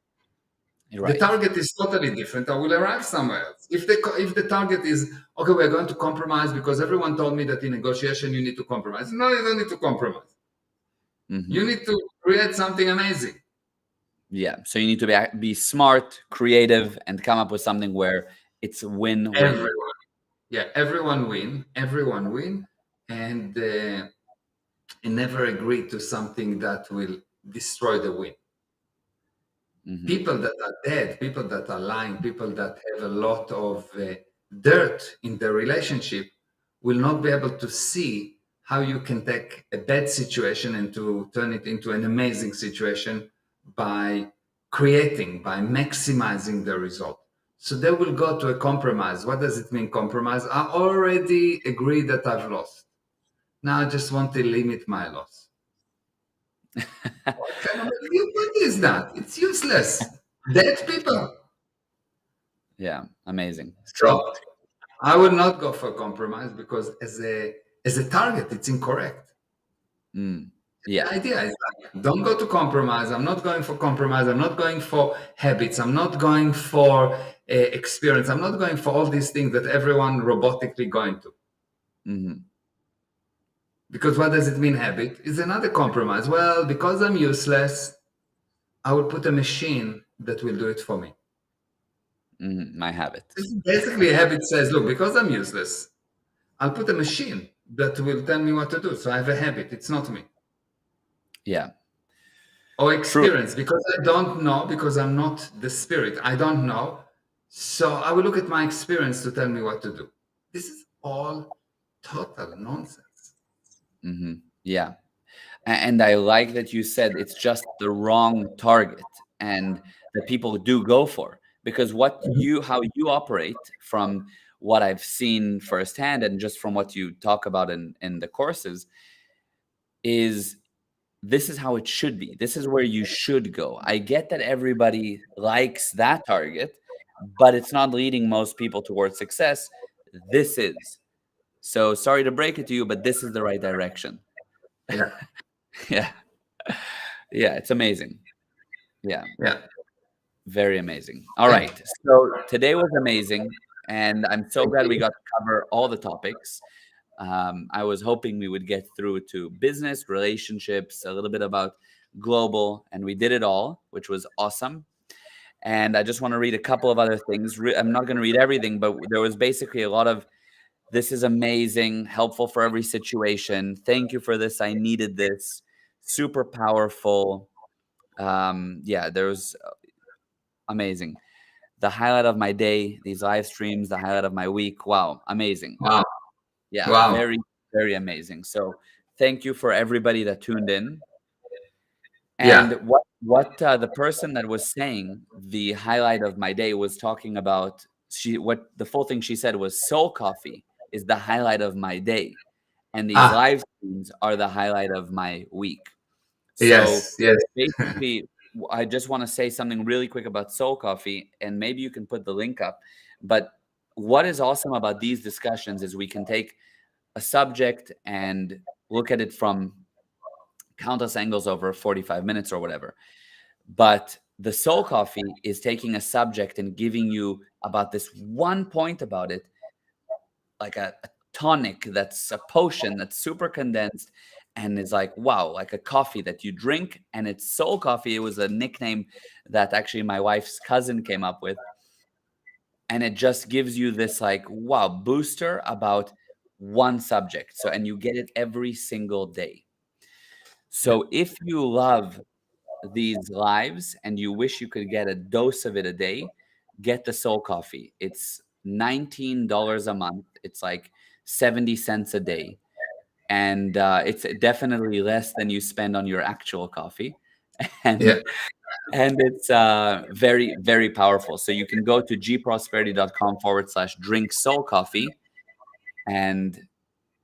Right. The target is totally different. I will arrive somewhere else. If the target is, okay, we're going to compromise because everyone told me that in negotiation you need to compromise. No, you don't need to compromise. You need to create something amazing. Yeah. So you need to be smart, creative, and come up with something where it's win-win. Everyone, yeah, everyone win, and never agree to something that will destroy the win. People that are dead, people that are lying, people that have a lot of dirt in their relationship will not be able to see how you can take a bad situation and to turn it into an amazing situation by by maximizing the result. So they will go to a compromise. What does it mean, compromise? I already agree that I've lost. Now I just want to limit my loss. What is that? It's useless. Dead people. Yeah, amazing. So I will not go for compromise because as a target, it's incorrect. Yeah. The idea is like, don't go to compromise. I'm not going for compromise. I'm not going for habits. I'm not going for experience. I'm not going for all these things that everyone robotically going to. Because what does it mean, habit? Is another compromise. Well, because I'm useless, I will put a machine that will do it for me. My habit. Basically, a habit says, look, because I'm useless, I'll put a machine that will tell me what to do. So I have a habit. It's not me. Yeah. Or experience, because I don't know, because I'm not the spirit. I don't know. So I will look at my experience to tell me what to do. This is all total nonsense. Yeah. And I like that you said it's just the wrong target and that people do go for, because how you operate, from what I've seen firsthand and just from what you talk about in the courses, is this is how it should be. This is where you should go. I get that everybody likes that target, but it's not leading most people towards success. This is. So sorry to break it to you, but this is the right direction. Yeah. Yeah. Yeah, it's amazing. Yeah. Yeah. Very amazing. All right. So today was amazing. And I'm so glad we got to cover all the topics. I was hoping we would get through to business, relationships, a little bit about global, and we did it all, which was awesome. And I just want to read a couple of other things. I'm not going to read everything, but there was basically a lot of, this is amazing, helpful for every situation. Thank you for this. I needed this. Super powerful. Yeah, there was amazing. The highlight of my day, these live streams, the highlight of my week. Wow, amazing. Wow. Yeah, Wow. very, very amazing. So thank you for everybody that tuned in. And what the person that was saying the highlight of my day was talking about, what the full thing she said was, soul coffee is the highlight of my day, and these live streams are the highlight of my week. So yes. basically, I just want to say something really quick about soul coffee, and maybe you can put the link up. But what is awesome about these discussions is we can take a subject and look at it from countless angles over 45 minutes or whatever. But the soul coffee is taking a subject and giving you about this one point about it, like a tonic that's a potion that's super condensed and is like, wow, like a coffee that you drink. And it's soul coffee. It was a nickname that actually my wife's cousin came up with. and it just gives you this like wow booster about one subject. So and you get it every single day. So if you love these lives and you wish you could get a dose of it a day, get the Soul Coffee. It's $19 a month. It's like 70 cents a day. And it's definitely less than you spend on your actual coffee. And Yeah. and it's very, very powerful. So you can go to gprosperity.com/drink soul coffee and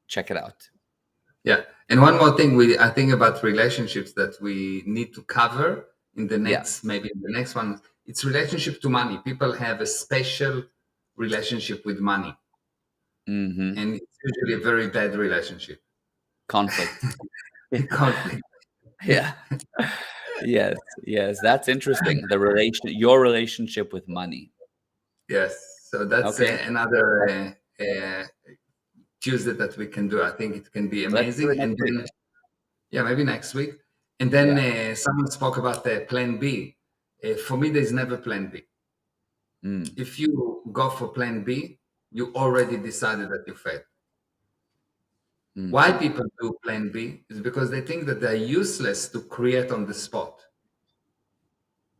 check it out. Yeah. And one more thing I think about relationships that we need to cover in the next, maybe in the next one, it's relationship to money. People have a special relationship with money. Mm-hmm. And it's usually a very bad relationship. Conflict. Conflict. Yeah. Yes. That's interesting. Your relationship with money. Yes. So that's Okay. another Tuesday that we can do. I think it can be Let's do amazing. it And next week. then, yeah, maybe next week. And then someone spoke about the plan B. For me, there's never plan B. If you go for plan B, you already decided that you failed. Why people do plan B is because they think that they're useless to create on the spot.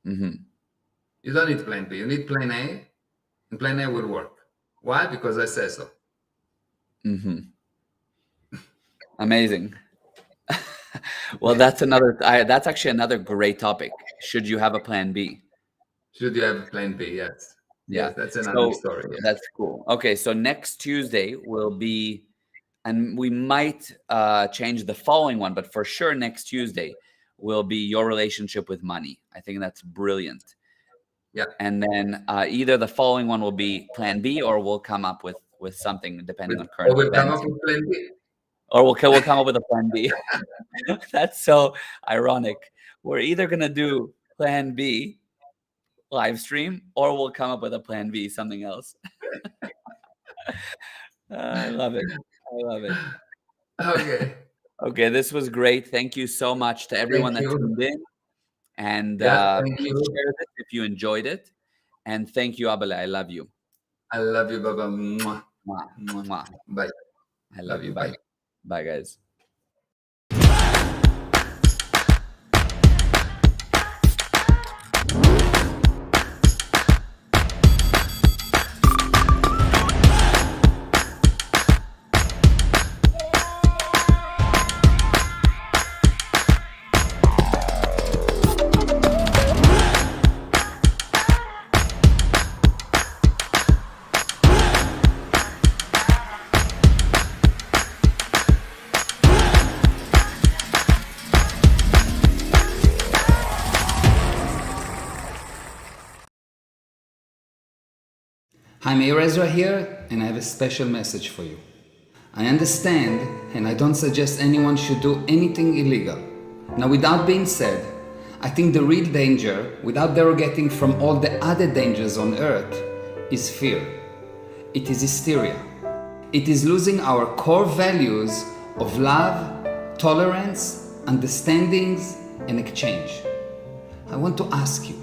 Mm-hmm. You don't need plan B. You need plan A, and plan A will work. Why? Because I say so. Mm-hmm. Amazing. Well, that's actually another great topic. Should you have a plan B? Should you have a plan B? Yes. Yeah. Yes, that's another story. Yes. That's cool. Okay, so next Tuesday will be, and we might change the following one, but for sure next Tuesday will be your relationship with money. I think that's brilliant. Yeah. And then either the following one will be plan B, or we'll come up with something depending on current Or we'll come events. up with plan B. Or we'll come up with a plan B. That's so ironic. We're either going to do plan B live stream, or we'll come up with a plan B, something else. I love it. Okay, this was great. Thank you so much to everyone that tuned in. And thank please you. share this if you enjoyed it. And thank you, Abele. I love you. I love you, Baba. Mwah. Mwah. Mwah. Bye. I love you. Bye. Bye, guys. Hi, Meir Ezra here, and I have a special message for you. I understand, and I don't suggest anyone should do anything illegal. Now, without being said, I think the real danger, without derogating from all the other dangers on earth, is fear. It is hysteria. It is losing our core values of love, tolerance, understandings, and exchange. I want to ask you,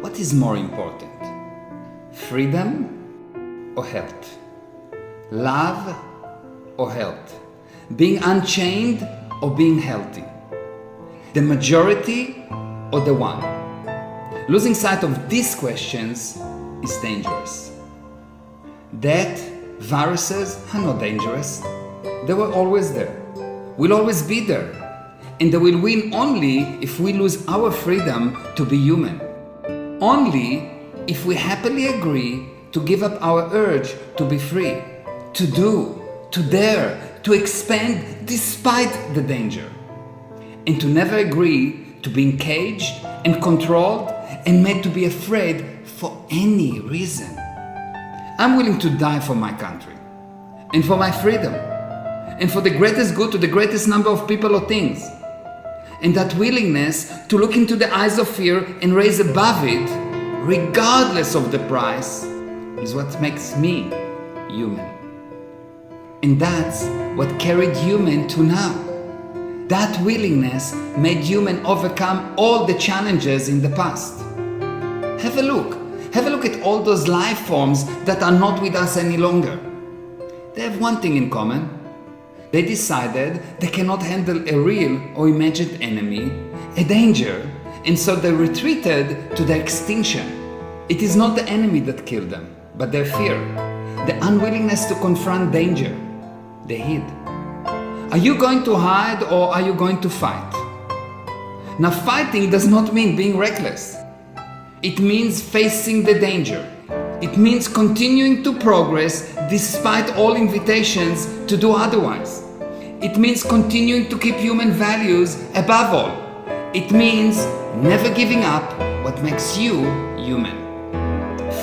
what is more important? Freedom or health? Love or health? Being unchained or being healthy? The majority or the one? Losing sight of these questions is dangerous. Death, viruses are not dangerous. They were always there. Will always be there. And they will win only if we lose our freedom to be human. Only if we happily agree to give up our urge to be free, to do, to dare, to expand despite the danger, and to never agree to being caged and controlled and made to be afraid for any reason. I'm willing to die for my country and for my freedom and for the greatest good to the greatest number of people or things. And that willingness to look into the eyes of fear and raise above it, regardless of the price, is what makes me human. And that's what carried human to now. That willingness made human overcome all the challenges in the past. Have a look. Have a look at all those life forms that are not with us any longer. They have one thing in common. They decided they cannot handle a real or imagined enemy, a danger, and so they retreated to their extinction. It is not the enemy that killed them, but their fear, the unwillingness to confront danger. They hid. Are you going to hide or are you going to fight? Now, fighting does not mean being reckless. It means facing the danger. It means continuing to progress despite all invitations to do otherwise. It means continuing to keep human values above all. It means never giving up what makes you human.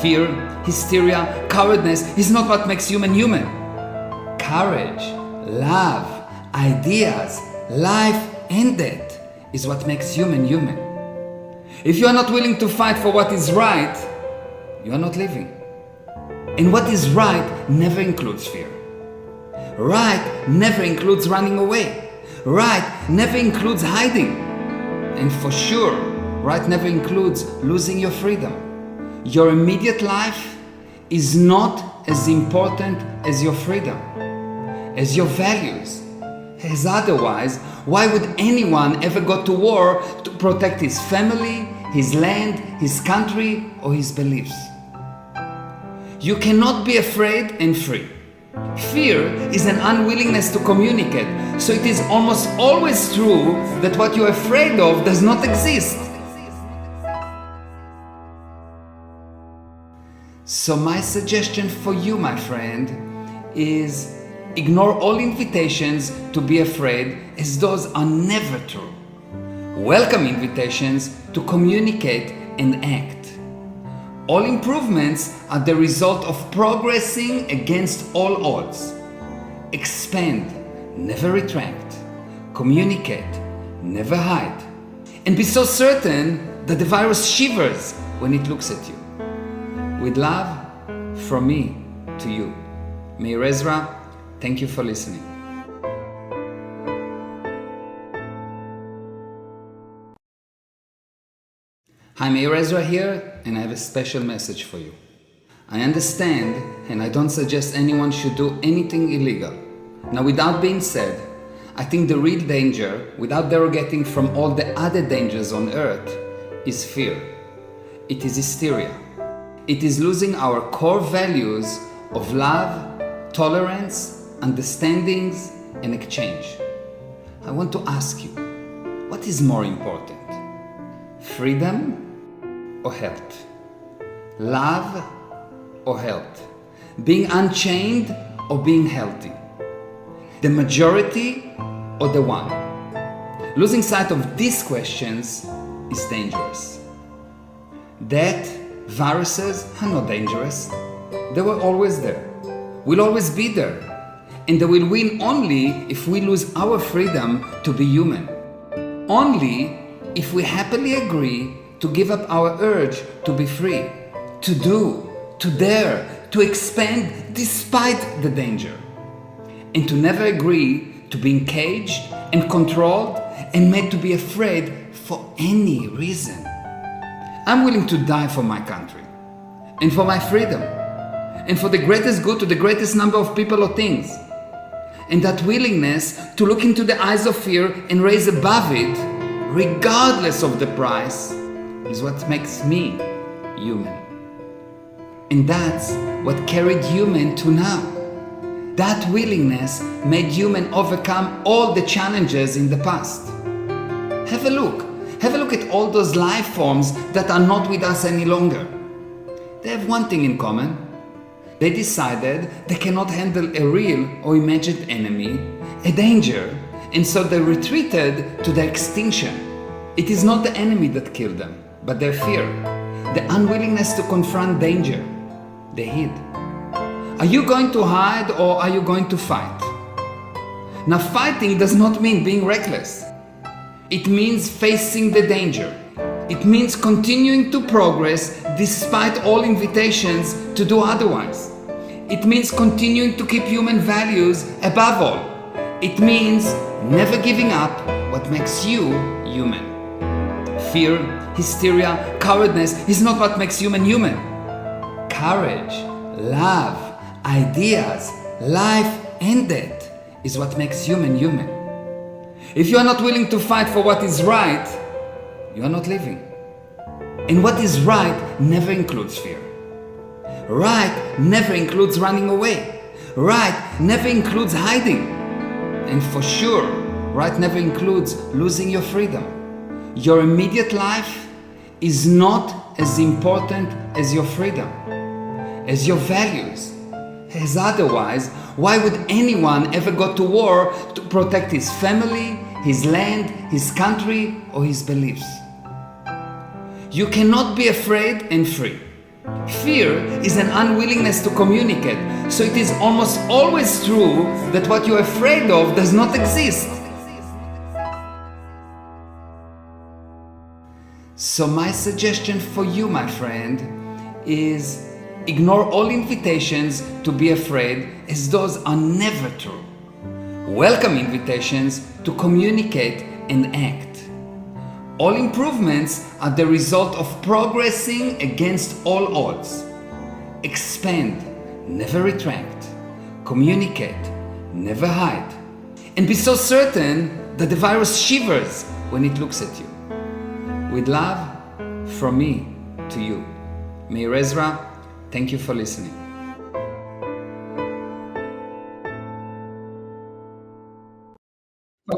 Fear, hysteria, cowardness is not what makes human human. Courage, love, ideas, life and death is what makes human human. If you are not willing to fight for what is right, you are not living. And what is right never includes fear. Right never includes running away. Right never includes hiding. And for sure, right never includes losing your freedom. Your immediate life is not as important as your freedom, as your values. As otherwise, why would anyone ever go to war to protect his family, his land, his country, or his beliefs? You cannot be afraid and free. Fear is an unwillingness to communicate, so it is almost always true that what you are afraid of does not exist. So my suggestion for you, my friend, is ignore all invitations to be afraid, as those are never true. Welcome invitations to communicate and act. All improvements are the result of progressing against all odds. Expand, never retract. Communicate, never hide. And be so certain that the virus shivers when it looks at you. With love, from me to you. Meir Ezra, thank you for listening. Hi, Meir Ezra here, and I have a special message for you. I understand, and I don't suggest anyone should do anything illegal. Now, without being said, I think the real danger, without derogating from all the other dangers on earth, is fear. It is hysteria. It is losing our core values of love, tolerance, understandings, and exchange. I want to ask you, what is more important? Freedom or health? Love or health? Being unchained or being healthy? The majority or the one? Losing sight of these questions is dangerous. That viruses are not dangerous. They were always there. Will always be there. And they will win only if we lose our freedom to be human. Only if we happily agree to give up our urge to be free, to do, to dare, to expand despite the danger, and to never agree to being caged and controlled and made to be afraid for any reason. I'm willing to die for my country and for my freedom and for the greatest good to the greatest number of people or things. And that willingness to look into the eyes of fear and raise above it, regardless of the price, is what makes me human. And that's what carried human to now. That willingness made human overcome all the challenges in the past. Have a look. Have a look at all those life forms that are not with us any longer. They have one thing in common. They decided they cannot handle a real or imagined enemy, a danger, and so they retreated to their extinction. It is not the enemy that killed them, but their fear, the unwillingness to confront danger. They hid. Are you going to hide or are you going to fight? Now, fighting does not mean being reckless. It means facing the danger. It means continuing to progress despite all invitations to do otherwise. It means continuing to keep human values above all. It means never giving up what makes you human. Fear, hysteria, cowardness is not what makes human human. courage, love, ideas, life and death is what makes human human. If you are not willing to fight for what is right, you are not living. And what is right never includes fear. Right never includes running away. Right never includes hiding. And for sure, right never includes losing your freedom. Your immediate life is not as important as your freedom, as your values. As otherwise, why would anyone ever go to war to protect his family, his land, his country, or his beliefs? You cannot be afraid and free. Fear is an unwillingness to communicate, so it is almost always true that what you are afraid of does not exist. So my suggestion for you, my friend, is ignore all invitations to be afraid, as those are never true. Welcome invitations to communicate and act. All improvements are the result of progressing against all odds. Expand, never retract. Communicate, never hide. And be so certain that the virus shivers when it looks at you. With love, from me to you. Meir Ezra, thank you for listening.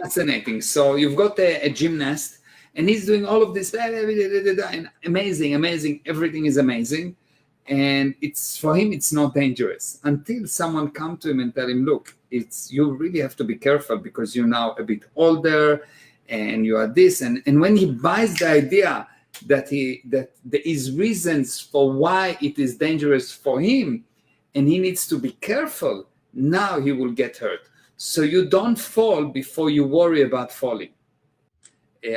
Fascinating. So you've got a gymnast, and he's doing all of this, and amazing, everything is amazing. And it's for him, it's not dangerous until someone come to him and tell him, look, you really have to be careful because you're now a bit older and you are this. And when he buys the idea that there is reasons for why it is dangerous for him and he needs to be careful, now he will get hurt. So you don't fall before you worry about falling.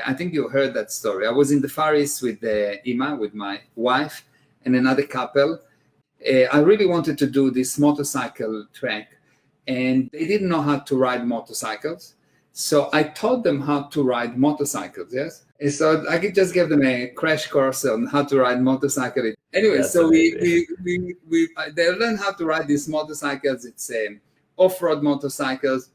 I think you heard that story. I was in the Far East with Ima, with my wife, and another couple. I really wanted to do this motorcycle track, and they didn't know how to ride motorcycles. So I taught them how to ride motorcycles, yes? And so I could just give them a crash course on how to ride motorcycle. Anyway, that's so they learn how to ride these motorcycles. It's off-road motorcycles.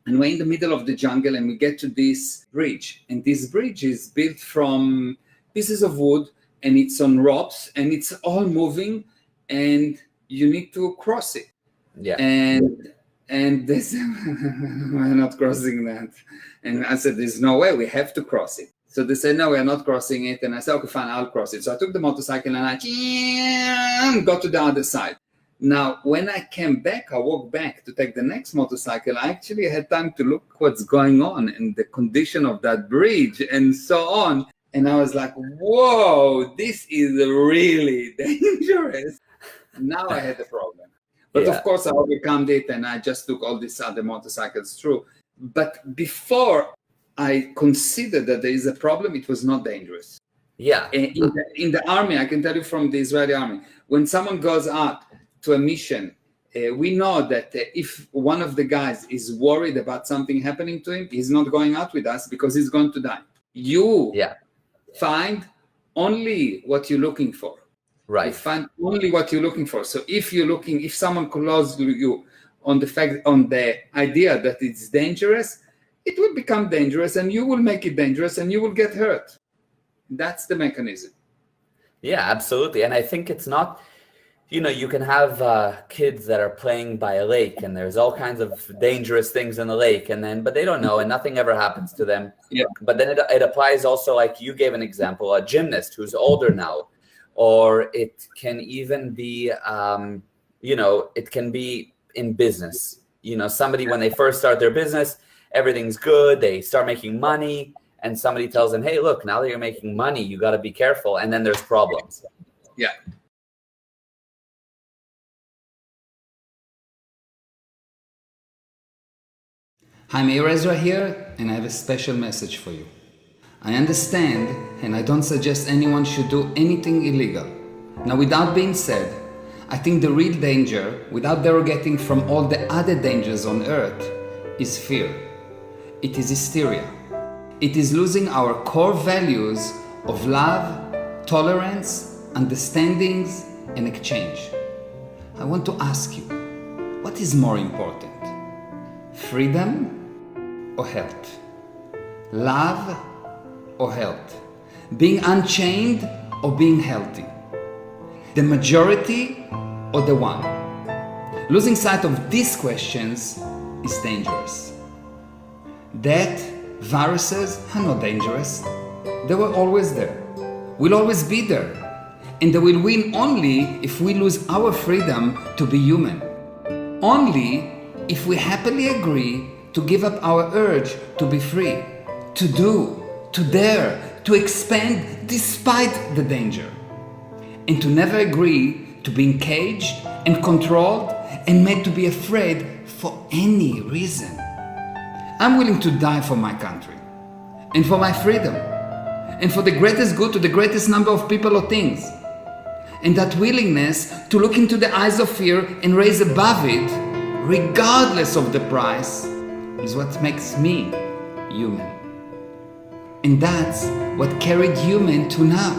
And we're in the middle of the jungle, and we get to this bridge. And this bridge is built from pieces of wood, and it's on ropes, and it's all moving, and you need to cross it. Yeah. And they said, we're not crossing that. And I said, there's no way, we have to cross it. So they said, no, we're not crossing it. And I said, okay, fine, I'll cross it. So I took the motorcycle and I got to the other side. Now, when I came back, I walked back to take the next motorcycle. I actually had time to look what's going on and the condition of that bridge and so on. And I was like, whoa, this is really dangerous. Now I had a problem. But of course, I overcome it and I just took all these other motorcycles through. But before I considered that there is a problem, it was not dangerous. Yeah. In the army, I can tell you from the Israeli army, when someone goes out to a mission, we know that if one of the guys is worried about something happening to him, he's not going out with us because he's going to die. You find only what you're looking for. Right. You find only what you're looking for. So if someone calls you on the idea that it's dangerous, it will become dangerous and you will make it dangerous and you will get hurt. That's the mechanism. Yeah, absolutely. And I think it's not, you can have kids that are playing by a lake and there's all kinds of dangerous things in the lake but they don't know and nothing ever happens to them. Yeah. But then it applies also, like you gave an example, a gymnast who's older now, or it can even be, it can be in business. Somebody, when they first start their business, everything's good. They start making money and somebody tells them, hey, look, now that you're making money, you got to be careful. And then there's problems. Yeah. Hi, Meir Ezra here, and I have a special message for you. I understand, and I don't suggest anyone should do anything illegal. Now, without being said, I think the real danger, without derogating from all the other dangers on earth, is fear. It is hysteria. It is losing our core values of love, tolerance, understandings, an exchange. I want to ask you, what is more important? Freedom or health? Love or health? Being unchained or being healthy? The majority or the one? Losing sight of these questions is dangerous. That viruses are not dangerous. They were always there, will always be there, and they will win only if we lose our freedom to be human. Only if we happily agree to give up our urge to be free, to do, to dare, to expand despite the danger, and to never agree to being caged and controlled and made to be afraid for any reason. I'm willing to die for my country and for my freedom and for the greatest good to the greatest number of people or things. And that willingness to look into the eyes of fear and raise above it, regardless of the price, is what makes me human. And that's what carried human to now.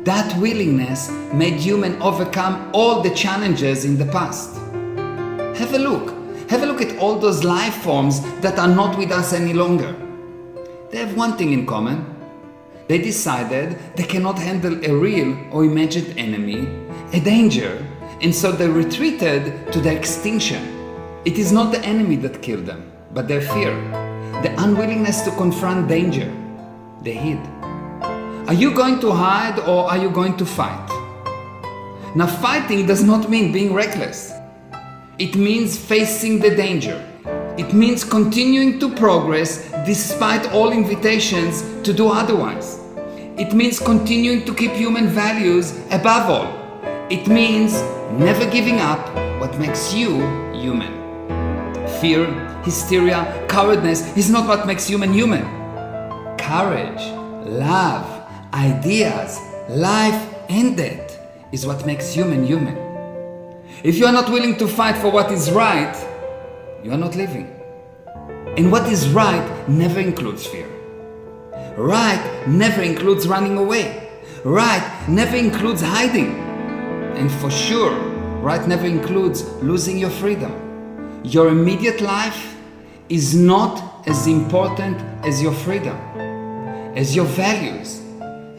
That willingness made human overcome all the challenges in the past. Have a look. Have a look at all those life forms that are not with us any longer. They have one thing in common. They decided they cannot handle a real or imagined enemy, a danger, and so they retreated to their extinction. It is not the enemy that killed them, but their fear, the unwillingness to confront danger. They hid. Are you going to hide or are you going to fight? Now, fighting does not mean being reckless. It means facing the danger. It means continuing to progress despite all invitations to do otherwise. It means continuing to keep human values above all. It means never giving up what makes you human. Fear, hysteria, cowardness is not what makes human human. Courage, love, ideas, life and death is what makes human human. If you are not willing to fight for what is right, you are not living. And what is right never includes fear. Right never includes running away. Right never includes hiding. And for sure, right never includes losing your freedom. Your immediate life is not as important as your freedom, as your values.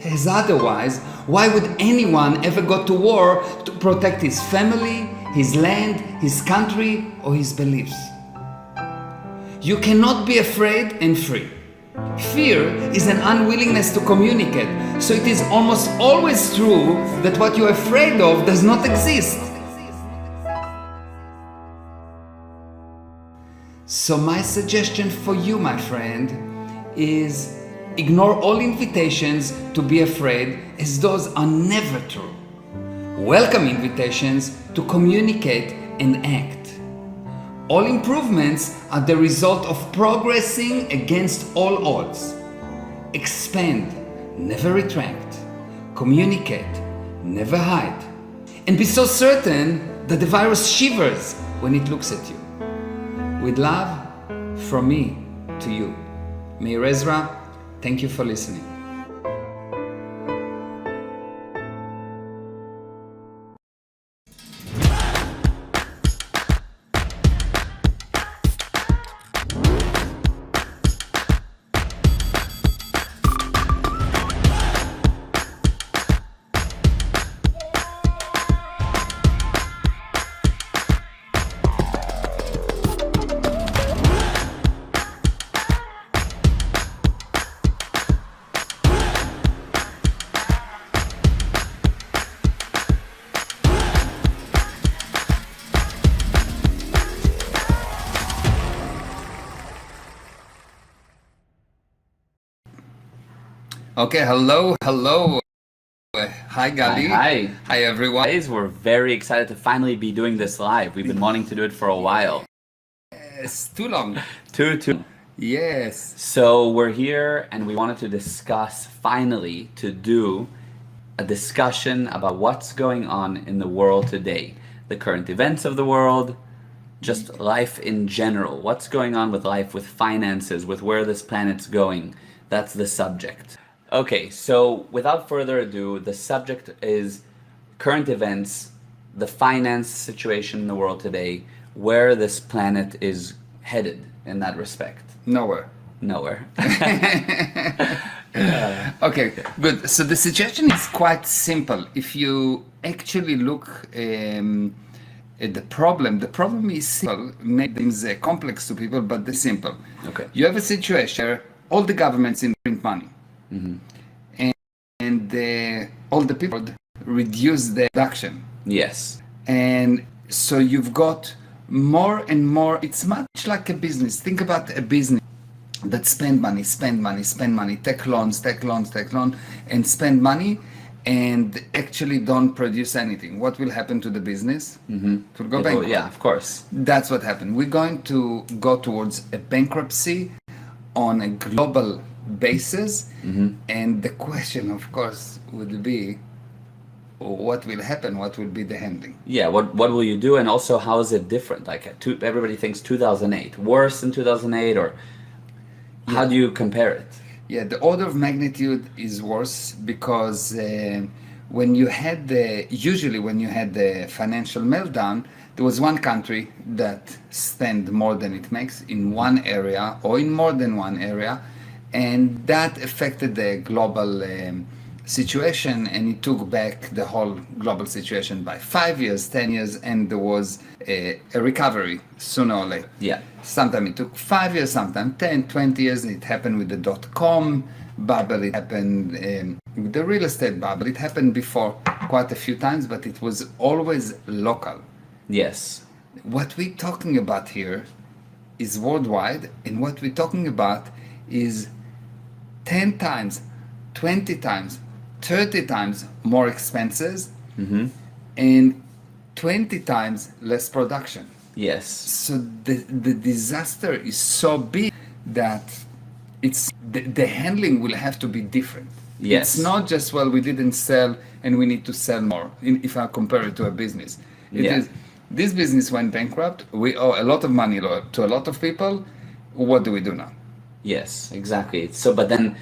As otherwise, why would anyone ever go to war to protect his family, his land, his country, or his beliefs? You cannot be afraid and free. Fear is an unwillingness to communicate, so it is almost always true that what you are afraid of does not exist. So my suggestion for you, my friend, is ignore all invitations to be afraid, as those are never true. Welcome invitations to communicate and act. All improvements are the result of progressing against all odds. Expand, never retract. Communicate, never hide. And be so certain that the virus shivers when it looks at you. With love, from me to you. Meir Ezra, thank you for listening. Okay, hello. Hi, Gali. Hi, everyone. Guys, we're very excited to finally be doing this live. We've been wanting to do it for a while. It's too long. Too. Yes. So we're here and we wanted to discuss, finally, to do a discussion about what's going on in the world today. The current events of the world, just life in general. What's going on with life, with finances, with where this planet's going. That's the subject. Okay, so without further ado, the subject is current events, the finance situation in the world today, where this planet is headed in that respect? Nowhere. Nowhere. Okay, good. So the situation is quite simple. If you actually look at the problem is simple. Make things complex to people, but they're simple. Okay. You have a situation where all the governments print money, and all the people reduce their production. Yes. And so you've got more and more. It's much like a business. Think about a business that spend money, take loans, and spend money, and actually don't produce anything. What will happen to the business? It will go bankrupt. Yeah, of course. That's what happened. We're going to go towards a bankruptcy on a global basis, and the question, of course, would be, what will happen? What will be the handling? Yeah, what will you do? And also, how is it different? Like, everybody thinks 2008, worse than 2008, or how do you compare it? Yeah, the order of magnitude is worse because when you had the financial meltdown, there was one country that spent more than it makes in one area or in more than one area, and that affected the global situation, and it took back the whole global situation by 5 years, 10 years, and there was a recovery sooner or later. Yeah. Sometimes it took 5 years, sometimes 10, 20 years. It happened with the dot-com bubble. It happened with the real estate bubble. It happened before quite a few times, but it was always local. Yes. What we're talking about here is worldwide, and what we're talking about is 10 times, 20 times, 30 times more expenses, and 20 times less production. Yes. So the disaster is so big that it's the handling will have to be different. Yes. It's not just, well, we didn't sell and we need to sell more, if I compare it to a business. It Yeah. is, this business went bankrupt. We owe a lot of money to a lot of people. What do we do now? Yes, exactly. So, but then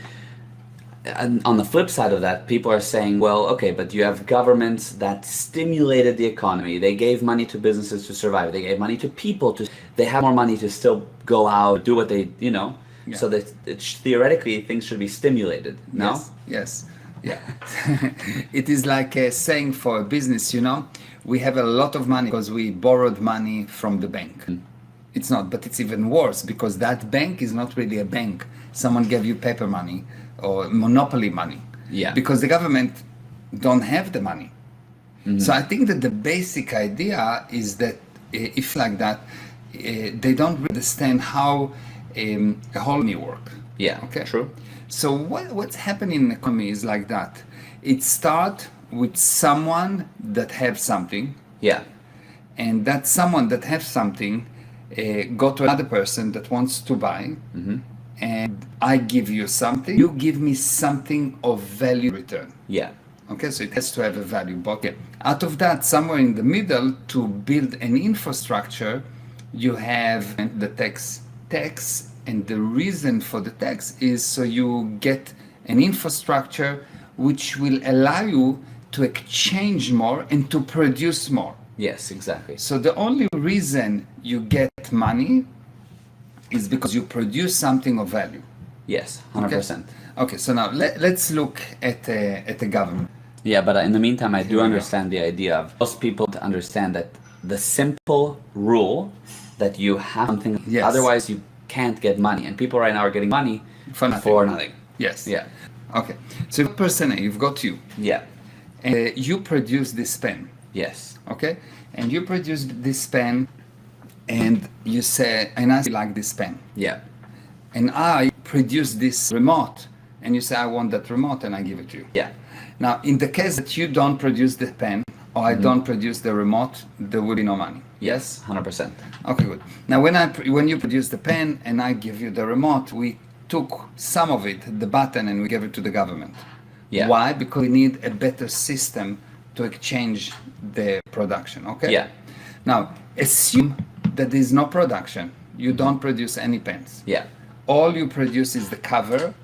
and on the flip side of that, people are saying, well, okay, but you have governments that stimulated the economy. They gave money to businesses to survive. They gave money to people they have more money to still go out, do what they, Yeah. so that theoretically things should be stimulated. No? Yes. Yeah. It is like a saying for a business, we have a lot of money because we borrowed money from the bank. It's not, but it's even worse because that bank is not really a bank. Someone gave you paper money or monopoly money. Yeah. Because the government don't have the money. So I think that the basic idea is that if like that, they don't really understand how a whole new work. Yeah. Okay. True. So what's happening in the economy is like that. It starts with someone that have something, Yeah. and that someone that have something go to another person that wants to buy, and I give you something, you give me something of value in return. Yeah. Okay, so it has to have a value. But out of that, somewhere in the middle, to build an infrastructure, you have the tax, and the reason for the tax is so you get an infrastructure which will allow you to exchange more and to produce more. Yes, exactly. So the only reason you get money is because you produce something of value. Yes, 100%. Okay, so now let's look at the government. Yeah, but in the meantime, I do we go. understand the idea of most people to understand that the simple rule that you have something, Yes. otherwise you can't get money. And people right now are getting money For nothing. for nothing. Yes. Yeah. Okay, so person A, you've got you. Yeah. You produce this pen, Yes. okay? And you produce this pen, and you say, and I like this pen. Yeah. And I produce this remote, and you say, I want that remote, and I give it to you. Yeah. Now, in the case that you don't produce the pen, or I don't produce the remote, there will be no money. Yes, 100%. Okay, good. Now, when you produce the pen and I give you the remote, we took some of it, the button, and we gave it to the government. Yeah. Why? Because we need a better system to exchange the production, okay? Yeah. Now, assume that there is no production. You don't produce any pens. Yeah. All you produce is the cover,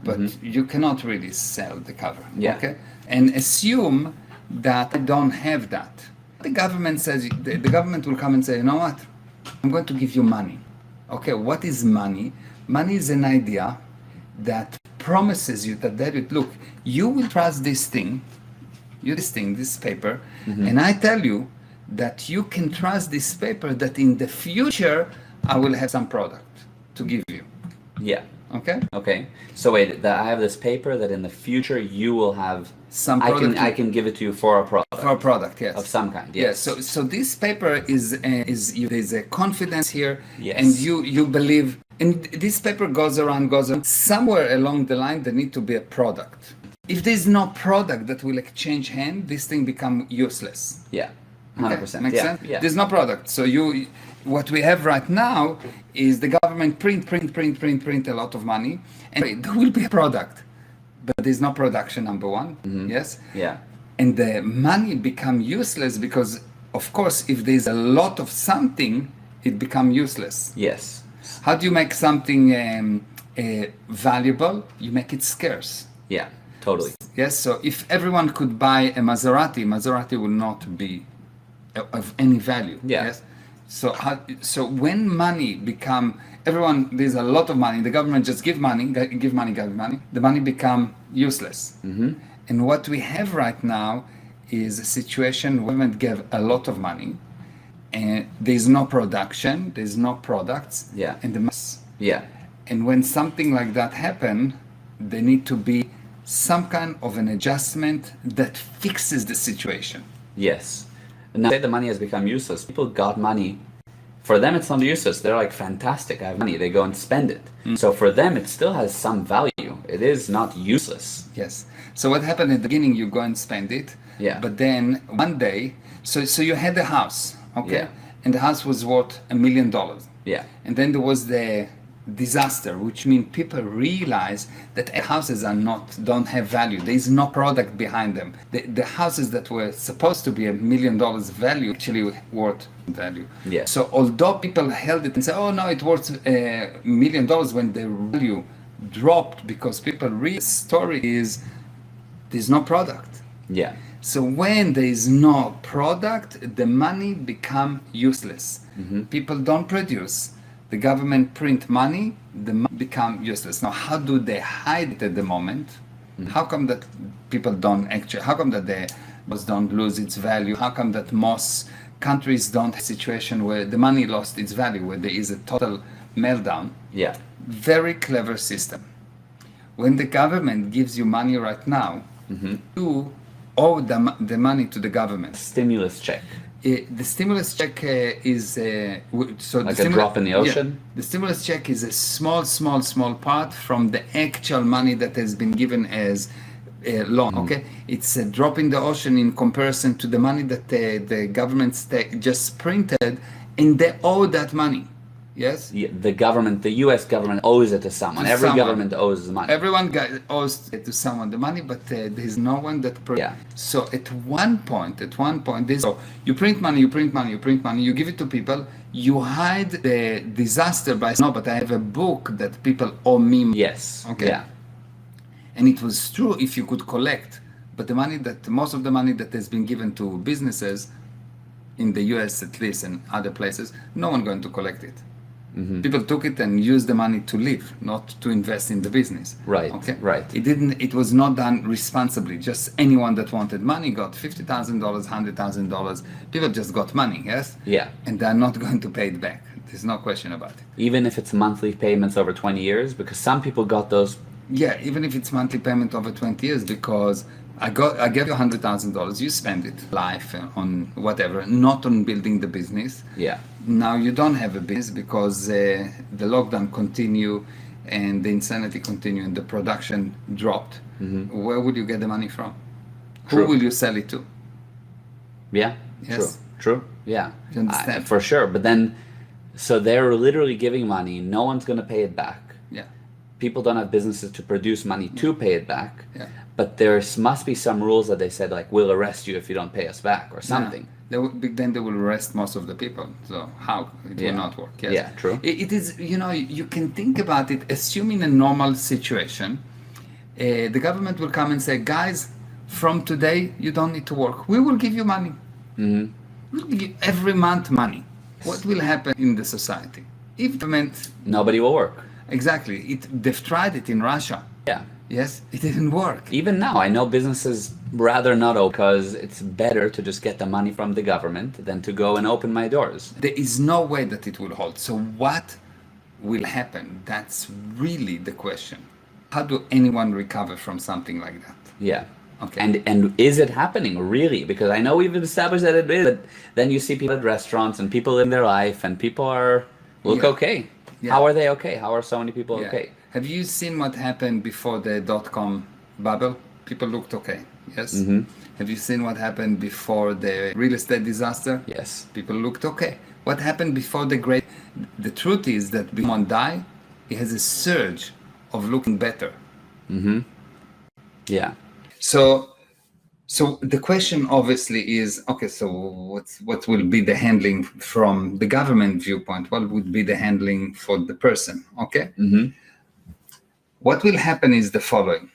but you cannot really sell the cover. Yeah. Okay? And assume that I don't have that. The government says, the government will come and say, you know what? I'm going to give you money. Okay, what is money? Money is an idea that promises you that look, you will trust this thing, this paper, and I tell you that you can trust this paper that in the future I will have some product to give you. Yeah. Okay? Okay. So wait, I have this paper that in the future you will have Some I product. can give it to you for a product. For a product, yes. Of some kind. Yes. Yes. So this paper there's a confidence here, Yes. and you believe, and this paper goes around. Somewhere along the line, there need to be a product. If there's no product that will exchange hand, this thing become useless. Yeah. Okay, 100%. makes Yeah. sense? Yeah. There's no product. So what we have right now is the government print a lot of money, and there will be a product, but there's no production. Number one, yes. Yeah. And the money become useless because, of course, if there's a lot of something, it become useless. Yes. How do you make something valuable? You make it scarce. Yeah. Totally. Yes. So if everyone could buy a Maserati will not be of any value. Yeah. Yes. So when money become there's a lot of money. The government just give money. The money become useless. Mm-hmm. And what we have right now is a situation where government gave a lot of money, and there's no production, there's no products. Yeah. And the mass. Yeah. And when something like that happen, there need to be some kind of an adjustment that fixes the situation. Yes. And now say the money has become useless. People got money. For them, it's not useless. They're like, fantastic, I have money. They go and spend it. So for them, it still has some value. It is not useless. Yes. So what happened at the beginning, you go and spend it. Yeah. But then one day, so you had the house, okay? Yeah. And the house was worth $1 million. Yeah. And then there was the disaster, which means people realize that houses don't have value. There is no product behind them. The houses that were supposed to be $1 million value actually worth value. Yeah. So although people held it and said, oh no, it worth $1 million, when the value dropped because people read the story is there's no product. Yeah. So when there is no product, the money become useless. People don't produce. The government print money, the money become useless. Now, how do they hide it at the moment? How come that people don't how come that the bonds don't lose its value? How come that most countries don't have a situation where the money lost its value, where there is a total meltdown? Yeah. Very clever system. When the government gives you money right now, you owe the money to the government. Stimulus check. The stimulus check is so Like the a drop in the ocean? Yeah, the stimulus check is a small part from the actual money that has been given as a loan. Okay, it's a drop in the ocean in comparison to the money that the government just printed, and they owe that money. Yes. Yeah, the U.S. government owes it to someone. Every government owes money. Everyone owes to someone the money, but there's no one that. Yeah. So at one point, so you print money, you give it to people, you hide the disaster by no, but I have a book that people owe me. Yes. Okay. Yeah. And it was true if you could collect, but most of the money that has been given to businesses, in the U.S. at least and other places, no one going to collect it. People took it and used the money to live, not to invest in the business. Right. Okay. Right. It was not done responsibly. Just anyone that wanted money got $50,000, $100,000. People just got money. Yes. Yeah. And they're not going to pay it back. There's no question about it. Even if it's monthly payments over 20 years, because some people got those. Yeah, even if it's monthly payment over 20 years, because I gave you $100,000, you spend it life on whatever, not on building the business. Yeah. Now you don't have a business because the lockdown continue and the insanity continue and the production dropped. Where would you get the money from? True. Who will you sell it to? Yeah. Yes. True. Yeah. You understand? For sure. But then, so they're literally giving money. No one's going to pay it back. Yeah. People don't have businesses to produce money to pay it back. Yeah. But there must be some rules that they said, like, we'll arrest you if you don't pay us back or something. Then they will arrest most of the people. So how? It will not work. Yes. Yeah, true. It is, you can think about it, assuming a normal situation, the government will come and say, guys, from today, you don't need to work. We will give you money. We'll give you every month money. What will happen in the society? If government, Nobody will work. exactly, they've tried it in Russia. Yeah. Yes, it didn't work. Even now, I know businesses rather not open because it's better to just get the money from the government than to go and open my doors. There is no way that it will hold. So what will happen? That's really the question. How do anyone recover from something like that? Yeah. Okay. And is it happening really? Because I know we've established that it is, but then you see people at restaurants and people in their life and people look Yeah. okay. Yeah. How are they okay? How are so many people Yeah. okay? Have you seen what happened before the dot-com bubble? People looked okay. Yes. Have you seen what happened before the real estate disaster? Yes. People looked okay. What happened before the great? The truth is that when someone dies, he has a surge of looking better. Yeah. So the question obviously is, okay, so what will be the handling from the government viewpoint? What would be the handling for the person? Okay. What will happen is the following.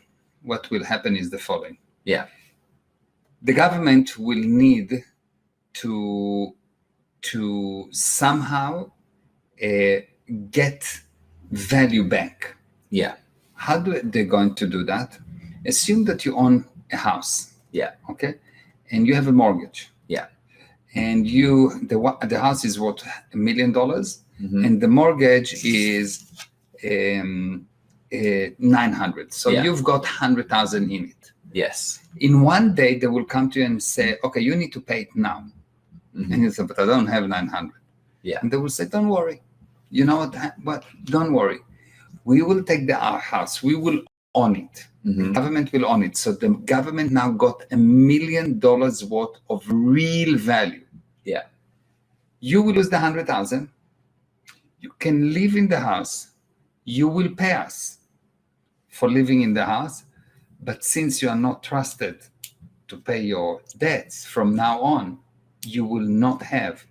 Yeah. The government will need to somehow get value back. Yeah. How they going to do that? Assume that you own a house, Yeah. okay, and you have a mortgage, Yeah. and the house is worth $1 million, and the mortgage is 900. So Yeah. you've got 100,000 in it. Yes. In one day, they will come to you and say, okay, you need to pay it now. And you say, but I don't have 900. Yeah. And they will say, don't worry. You know what? Don't worry. We will take our house. We will own it. The government will own it. So the government now got $1 million worth of real value. Yeah. You will lose the 100,000. You can live in the house. You will pay us for living in the house. But since you are not trusted to pay your debts from now on, you will not have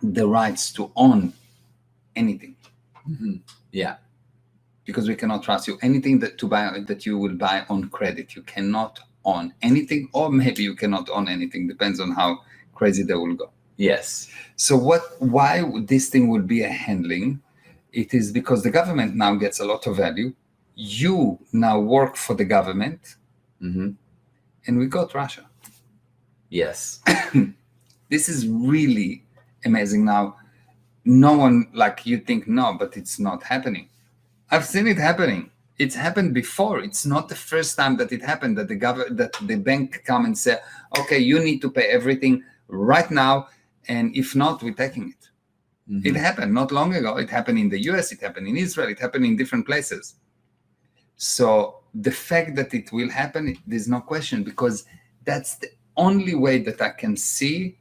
the rights to own anything. Yeah. Because we cannot trust you. Anything that you will buy on credit, you cannot own anything, or maybe you cannot own anything. Depends on how crazy they will go. Yes. So why this thing will be a handling? It is because the government now gets a lot of value. You now work for the government, and we got Russia. Yes. This is really amazing. Now, no one like you think no, but it's not happening. I've seen it happening. It's happened before. It's not the first time that it happened that the bank come and say, okay, you need to pay everything right now, and if not, we're taking it. It happened not long ago. It happened in the US. It happened in Israel. It happened in different places. So the fact that it will happen, there's no question, because that's the only way that I can see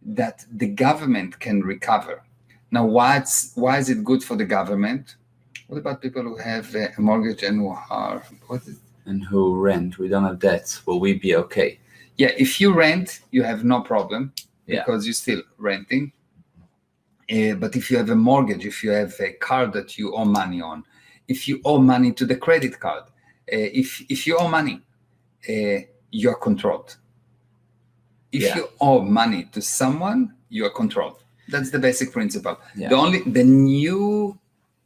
that the government can recover. Now, why is it good for the government? What about people who have a mortgage and who are And who rent? We don't have debts. Will we be okay? Yeah, if you rent, you have no problem because Yeah. you're still renting. But if you have a mortgage, if you have a car that you owe money on, if you owe money to the credit card, if you owe money, you're controlled. If you owe money to someone, you are controlled. That's the basic principle. Yeah. The new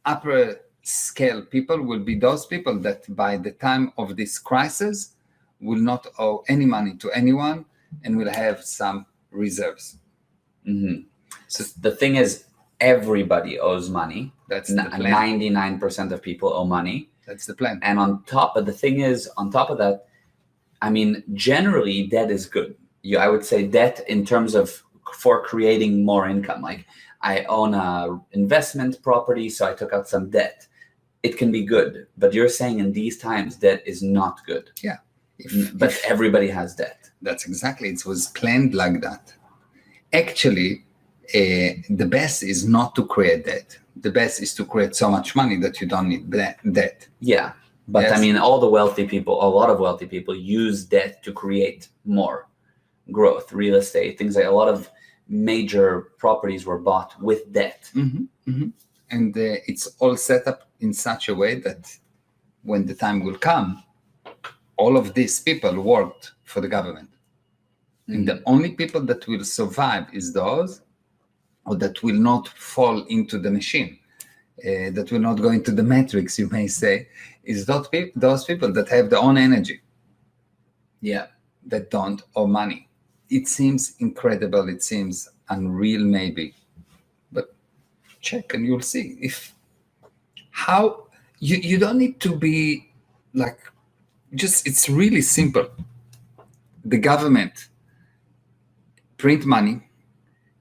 upper scale people will be those people that by the time of this crisis will not owe any money to anyone and will have some reserves. So the thing is, everybody owes money. That's the plan. 99% of people owe money. That's the plan. And on top of that, I mean, generally debt is good. I would say debt in terms of for creating more income. Like I own a investment property, so I took out some debt. It can be good, but you're saying in these times debt is not good. Yeah. But everybody has debt. That's exactly. It was planned like that. Actually, the best is not to create debt. The best is to create so much money that you don't need debt. Yeah. But Yes. I mean, a lot of wealthy people use debt to create more growth, real estate, things like a lot of major properties were bought with debt. And it's all set up in such a way that when the time will come, all of these people worked for the government. And the only people that will survive is those or that will not fall into the machine, that will not go into the matrix, you may say, is those people that have their own energy. Yeah, that don't owe money. It seems incredible. It seems unreal, maybe, but check and you'll see if how you don't need to be like just. It's really simple. The government print money.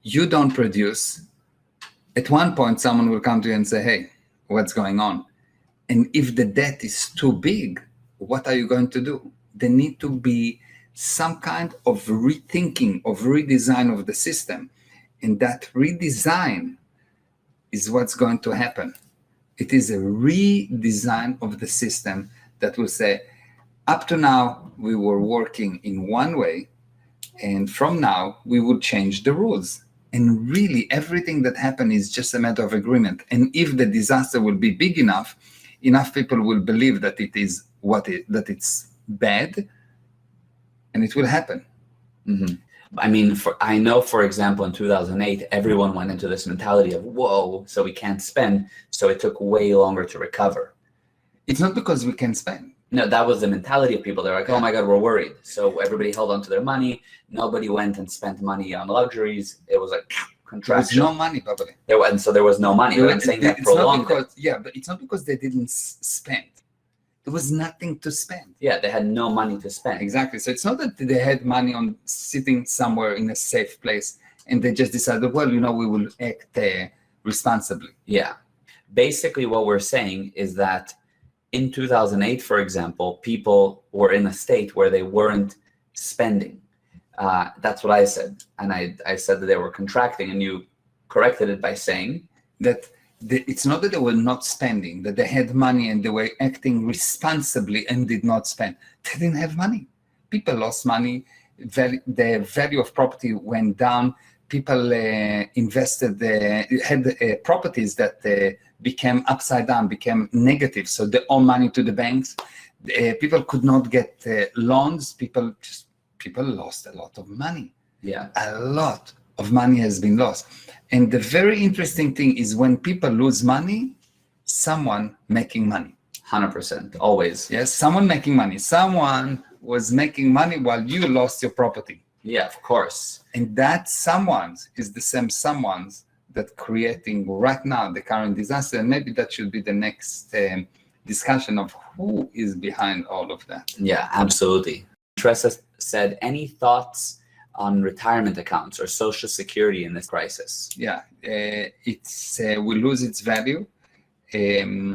You don't produce. At one point, someone will come to you and say, "Hey, what's going on?" And if the debt is too big, what are you going to do? There need to be some kind of rethinking, of redesign of the system. And that redesign is what's going to happen. It is a redesign of the system that will say, up to now, we were working in one way, and from now, we will change the rules. And really, everything that happened is just a matter of agreement. And if the disaster will be big enough people will believe that it is that it's bad, and it will happen. Mm-hmm. I mean, I know, for example, in 2008, everyone went into this mentality of, whoa, so we can't spend. So it took way longer to recover. It's not because we can spend. No, that was the mentality of people. They're like, oh my God, we're worried. So everybody held on to their money. Nobody went and spent money on luxuries. It was like contraction. There was no money, probably. And so there was no money. I'm saying that prolonged it. Yeah, but it's not because they didn't spend. There was nothing to spend. Yeah, they had no money to spend. Exactly. So it's not that they had money on sitting somewhere in a safe place and they just decided, well, we will act responsibly. Yeah. Basically, what we're saying is that in 2008, for example, people were in a state where they weren't spending. That's what I said. And I said that they were contracting, and you corrected it by saying that it's not that they were not spending, that they had money and they were acting responsibly and did not spend. They didn't have money. People lost money. The value of property went down. People invested, had properties that became upside down, became negative. So they owe money to the banks. People could not get loans. People lost a lot of money. Yeah, a lot of money has been lost. And the very interesting thing is when people lose money, someone making money. 100%, always. Yes, someone making money. Someone was making money while you lost your property. Yeah, of course. And that someone is the same someone that creating right now the current disaster. And maybe that should be the next discussion of who is behind all of that. Yeah, absolutely. Teresa said, any thoughts on retirement accounts or social security in this crisis? Yeah, it's will lose its value. If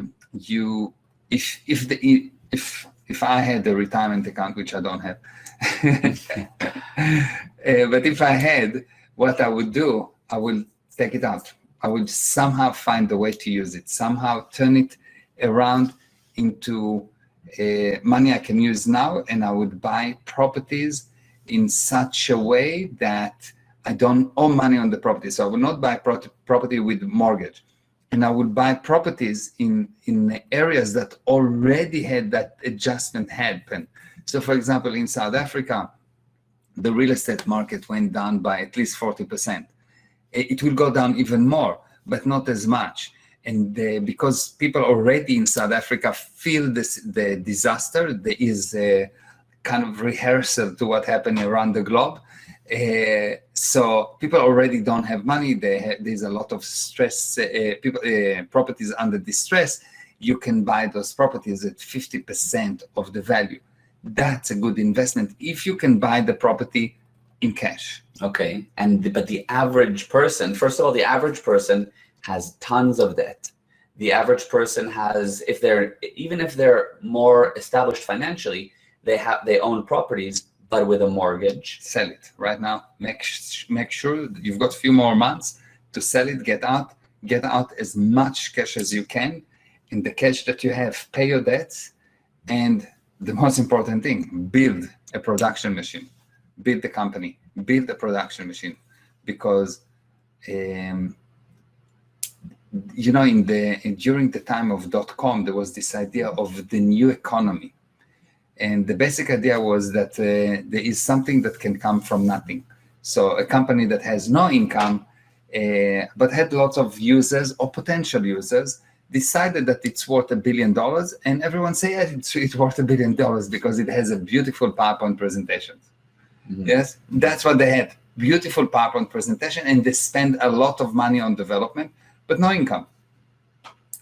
I had a retirement account, which I don't have, but if I had, what I would do, I will take it out. I would somehow find a way to use it, somehow turn it around into money I can use now, and I would buy properties in such a way that I don't owe money on the property. So I will not buy property with mortgage. And I would buy properties in areas that already had that adjustment happen. So for example, in South Africa, the real estate market went down by at least 40%. It will go down even more, but not as much. And because people already in South Africa feel the disaster, there is a kind of rehearsal to what happened around the globe. So people already don't have money. There's a lot of stress. Properties under distress. You can buy those properties at 50% of the value. That's a good investment if you can buy the property in cash. Okay, but the average person, first of all, the average person has tons of debt. The average person has, even if they're more established financially, they own properties, but with a mortgage. Sell it right now. Make sure that you've got a few more months to sell it. Get out as much cash as you can. In the cash that you have, pay your debts, and the most important thing, build a production machine. Build the company. Build a production machine, because during the time of .com, there was this idea of the new economy. And the basic idea was that there is something that can come from nothing. So a company that has no income, but had lots of users or potential users, decided that it's worth $1 billion, and everyone say, yeah, it's worth $1 billion because it has a beautiful PowerPoint presentation. Mm-hmm. Yes, that's what they had. Beautiful PowerPoint presentation, and they spend a lot of money on development, but no income.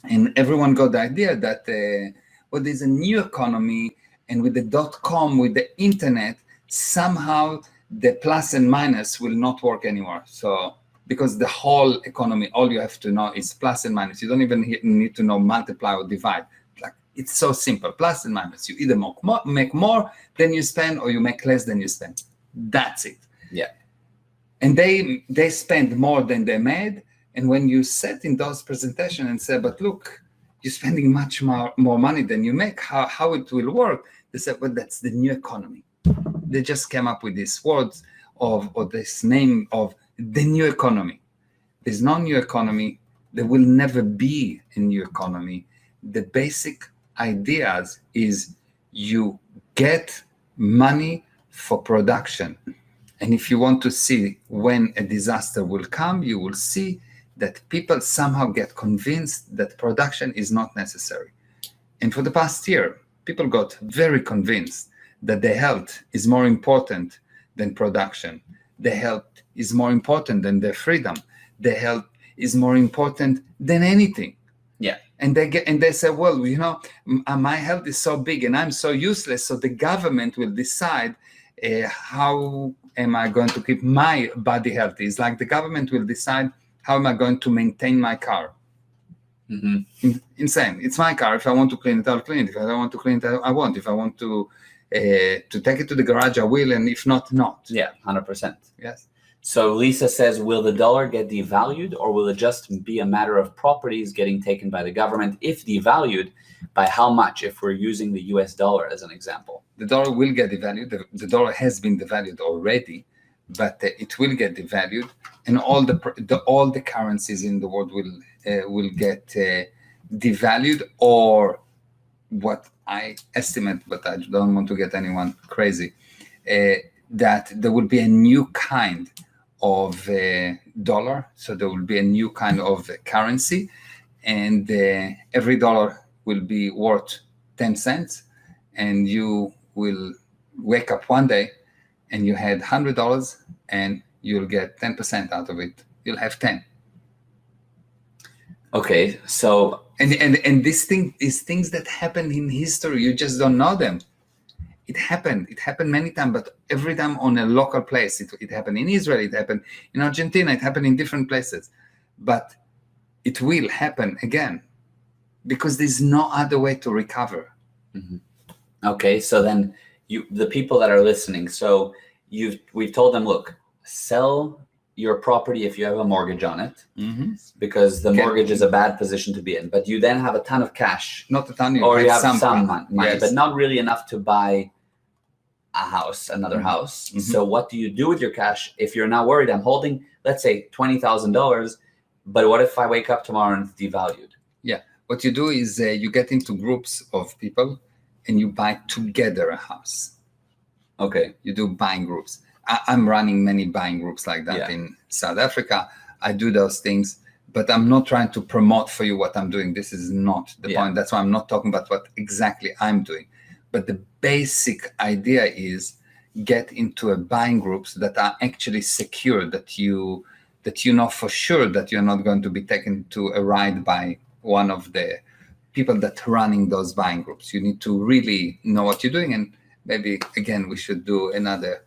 And everyone got the idea that there's a new economy, and with the .com, with the internet, somehow the plus and minus will not work anymore. So because the whole economy, all you have to know is plus and minus. You don't even need to know multiply or divide. Like, it's so simple, plus and minus. You either make more than you spend, or you make less than you spend. That's it. Yeah. And they spend more than they made. And when you sit in those presentations and say, but look, you're spending much more money than you make, how it will work? They said, well, that's the new economy. They just came up with these words or this name of the new economy. There's no new economy. There will never be a new economy. The basic ideas is you get money for production. And if you want to see when a disaster will come, you will see that people somehow get convinced that production is not necessary. And for the past year, people got very convinced that their health is more important than production. Their health is more important than their freedom. Their health is more important than anything. Yeah. And they say, well, you know, my health is so big and I'm so useless, so the government will decide how am I going to keep my body healthy. It's like the government will decide how am I going to maintain my car. Mm-hmm. Insane. It's my car. If I want to clean it, I'll clean it. If I don't want to clean it, I won't. If I want to take it to the garage, I will. And if not, not. Yeah, 100%. Yes. So Lisa says, will the dollar get devalued, or will it just be a matter of properties getting taken by the government? If devalued, by how much, if we're using the US dollar as an example? The dollar will get devalued. The dollar has been devalued already, but it will get devalued. And all the currencies in the world will get devalued, or what I estimate, but I don't want to get anyone crazy, that there will be a new kind of dollar. So there will be a new kind of currency, and every dollar will be worth 10 cents. And you will wake up one day and you had $100 and you'll get 10% out of it. You'll have 10. Okay, so and this thing is things that happen in history. You just don't know them. It happened many times, but every time on a local place. It happened in Israel, it happened in Argentina, it happened in different places. But it will happen again because there's no other way to recover. Mm-hmm. Okay, so then the people that are listening, so we've told them, look, sell your property if you have a mortgage on it, mm-hmm. because the mortgage is a bad position to be in. But you then have a ton of cash. Not a ton, or you have some money, yes. But not really enough to buy a house, another mm-hmm. house. Mm-hmm. So what do you do with your cash if you're not worried? I'm holding, let's say, $20,000, but what if I wake up tomorrow and it's devalued? Yeah, what you do is you get into groups of people and you buy together a house. Okay. You do buying groups. I'm running many buying groups like that in South Africa. I do those things, but I'm not trying to promote for you what I'm doing. This is not the point. That's why I'm not talking about what exactly I'm doing. But the basic idea is get into a buying groups that are actually secure, that you know for sure that you're not going to be taken to a ride by one of the people that are running those buying groups. You need to really know what you're doing, and maybe again we should do another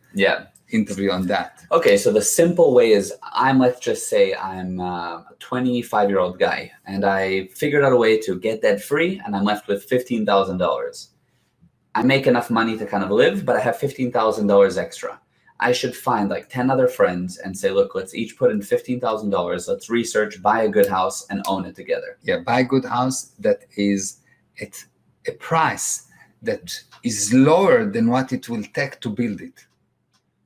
interview on that. Okay, so the simple way is let's just say I'm a 25-year-old guy and I figured out a way to get debt free and I'm left with $15,000. I make enough money to kind of live, but I have $15,000 extra. I should find like 10 other friends and say, look, let's each put in $15,000. Let's research, buy a good house and own it together. Yeah, buy a good house that is at a price that is lower than what it will take to build it.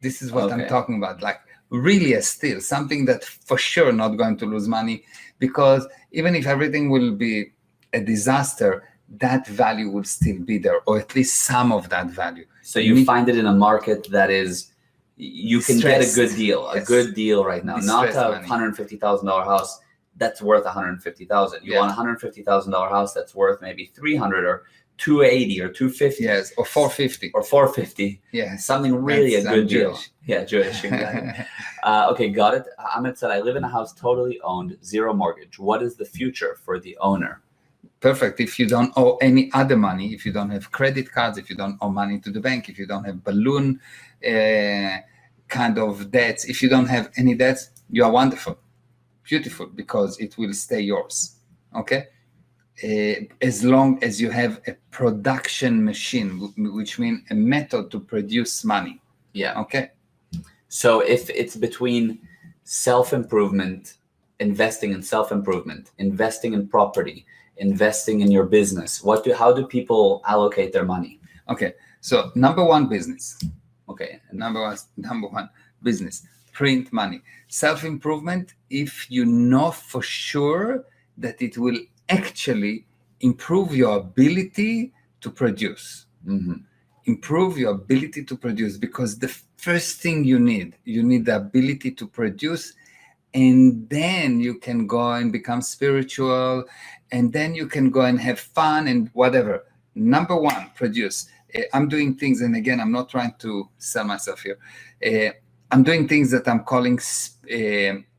This is what I'm talking about, like really a steal, something that for sure not going to lose money, because even if everything will be a disaster, that value will still be there, or at least some of that value. So you find it in a market that is, you can Stressed. get a good deal, Yes. a good deal right now. Not Distressed a money. $150,000 house that's worth $150,000. You Yeah. want a $150,000 house that's worth maybe 300 or 280 or 250. Yes, or 450. Or 450. Yes. Something really That's- a good I'm deal. Jewish. Yeah, Jewish, exactly. Okay, got it. Ahmed said, I live in a house totally owned, zero mortgage. What is the future for the owner? Perfect. If you don't owe any other money, if you don't have credit cards, if you don't owe money to the bank, if you don't have balloon kind of debts, if you don't have any debts, you are wonderful, beautiful, because it will stay yours. Okay. As long as you have a production machine, which means a method to produce money. Yeah. Okay. So if it's between self-improvement, investing in self-improvement, investing in property, investing in your business, how do people allocate their money? Okay. So number one, business. Okay. Number one, business. Print money. Self-improvement, if you know for sure that it will actually improve your ability to produce. Mm-hmm. Improve your ability to produce, because the first thing you need the ability to produce, and then you can go and become spiritual, and then you can go and have fun and whatever. Number one, produce. I'm doing things, and again, I'm not trying to sell myself here. I'm doing things that I'm calling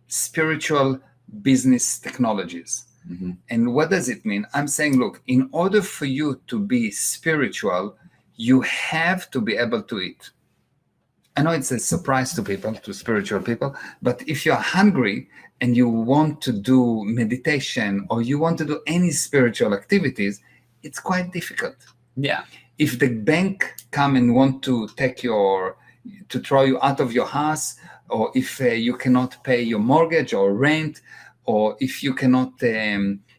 spiritual business technologies. Mm-hmm. And what does it mean? I'm saying, look, in order for you to be spiritual, you have to be able to eat. I know it's a surprise to people, to spiritual people, but if you're hungry and you want to do meditation or you want to do any spiritual activities, it's quite difficult. Yeah. If the bank come and want to throw you out of your house, or if you cannot pay your mortgage or rent, or if you cannot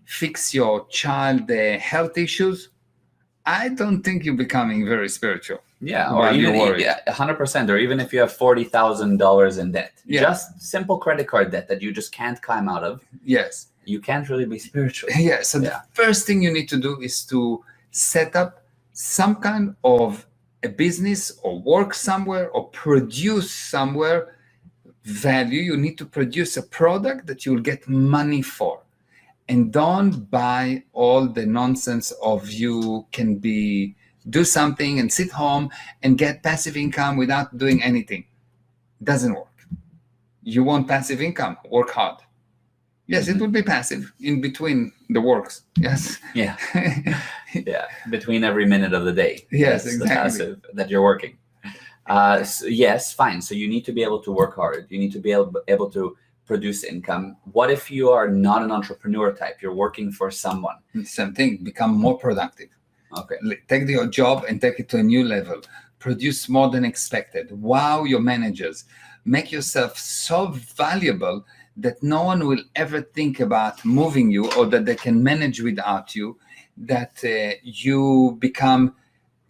fix your child health issues, I don't think you're becoming very spiritual. Yeah, or even 100%, or even if you have $40,000 in debt, just simple credit card debt that you just can't climb out of. Yes, you can't really be spiritual. Yeah. So the first thing you need to do is to set up some kind of a business or work somewhere or produce somewhere value. You need to produce a product that you'll get money for. And don't buy all the nonsense of you can do something and sit home and get passive income without doing anything. Doesn't work. You want passive income, work hard. Yes, it will be passive in between the works. Yes. Yeah. Yeah. Between every minute of the day. Yes, That's exactly. the passive that you're working. So yes, fine. So you need to be able to work hard. You need to be able to produce income. What if you are not an entrepreneur type? You're working for someone. Same thing. Become more productive. Okay. Take your job and take it to a new level. Produce more than expected. Wow your managers. Make yourself so valuable that no one will ever think about moving you, or that they can manage without you, that you become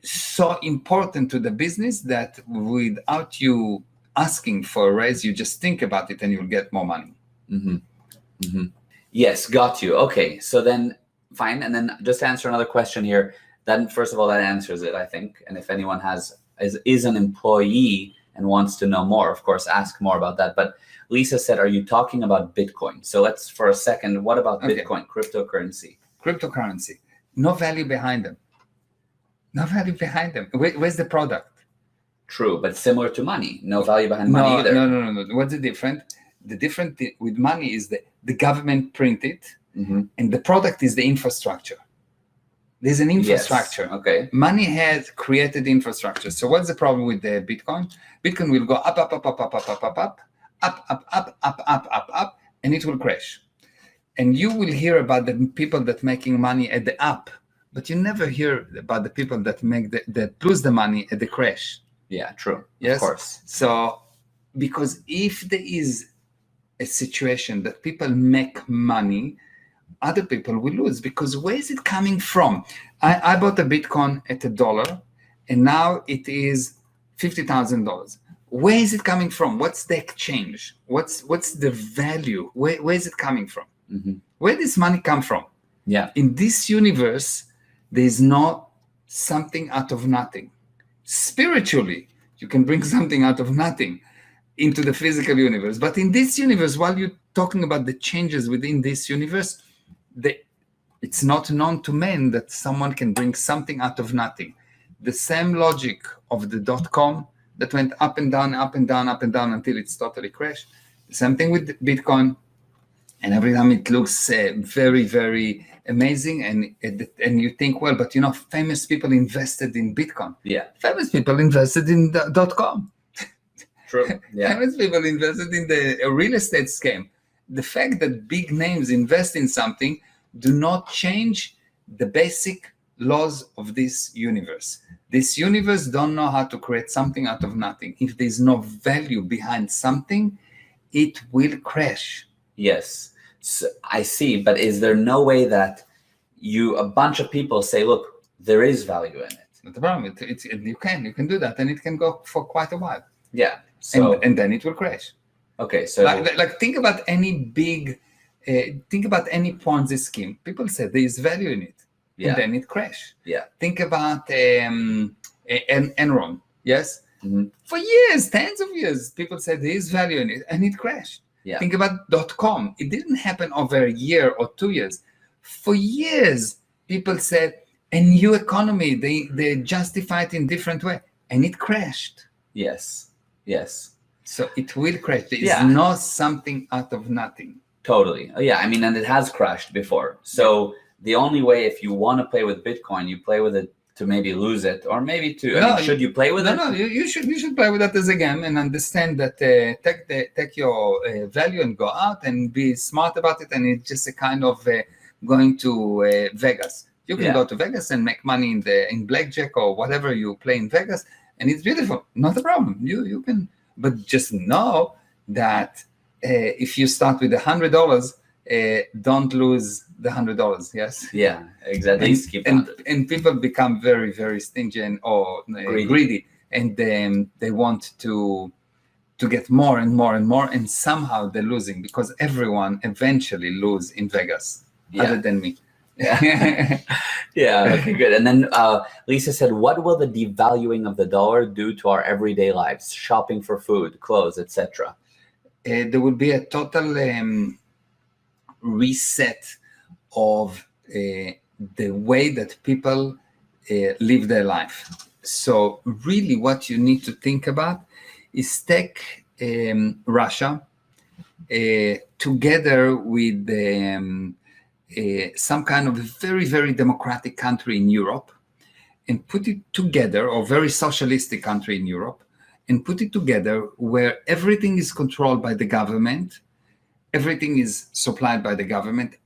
so important to the business that without you asking for a raise, you just think about it and you'll get more money. Mm-hmm. Mm-hmm. Yes, got you. Okay, so then fine. And then just to answer another question here, then first of all, that answers it, I think. And if anyone is an employee and wants to know more, of course, ask more about that. But Lisa said, are you talking about Bitcoin? So let's, for a second, what about Bitcoin, cryptocurrency? Cryptocurrency, no value behind them. No value behind them. Where's the product? True, but similar to money. No value behind money either. No. What's the difference? The difference with money is that the government print it, and the product is the infrastructure. There's an infrastructure. Yes. Okay. Money has created infrastructure. So what's the problem with the Bitcoin? Bitcoin will go up, and it will crash. And you will hear about the people that making money at the up, but you never hear about the people that that lose the money at the crash. Yeah, true. Yes, of course. So, because if there is a situation that people make money, other people will lose, because where is it coming from? I bought a Bitcoin at $1, and now it is $50,000. Where is it coming from? What's the exchange? What's the value? Where is it coming from? Mm-hmm. Where does money come from? Yeah. In this universe, There's no something out of nothing. Spiritually, you can bring something out of nothing into the physical universe. But in this universe, while you're talking about the changes within this universe, it's not known to men that someone can bring something out of nothing. The same logic of the .com that went up and down, up and down, up and down until it's totally crashed. The same thing with Bitcoin. And every time it looks very, very amazing. And you think, well, but famous people invested in Bitcoin. Yeah. Famous people invested in .com. True. Yeah. Famous people invested in the real estate scam. The fact that big names invest in something do not change the basic laws of this universe. This universe don't know how to create something out of nothing. If there's no value behind something, it will crash. Yes, so I see. But is there no way that a bunch of people say, look, there is value in it? Not the problem. You can do that, and it can go for quite a while. Yeah. So and then it will crash. Okay. So like think about any big, think about any Ponzi scheme. People say there is value in it, and then it crash. Yeah. Think about Enron. Yes. Mm-hmm. For years, tens of years, people said there is value in it, and it crashed. Yeah. Think about .com. It didn't happen over a year or 2 years. For years, people said a new economy. They justify it in different way, and it crashed. Yes. So it will crash. There is not something out of nothing. Totally. Yeah. I mean, and it has crashed before. So the only way, if you want to play with Bitcoin, you play with it to maybe lose it, or maybe should you play with it? No, you should play with that as a game and understand that take your value and go out and be smart about it. And it's just a kind of going to Vegas. You can go to Vegas and make money in blackjack or whatever you play in Vegas, and it's beautiful. Not a problem. You can, but just know that if you start with $100, don't lose the $100. Yes. Yeah, exactly. And people become very, very stingy or greedy, and they want to get more and more and more, and somehow they're losing because everyone eventually lose in Vegas, other than me. Yeah. Yeah. Okay, good. And then Lisa said, what will the devaluing of the dollar do to our everyday lives? Shopping for food, clothes, etc. There will be a total reset of the way that people live their life. So really what you need to think about is take Russia together with some kind of very, very democratic country in Europe, and put it together, or very socialistic country in Europe, and put it together where everything is controlled by the government, everything is supplied by the government,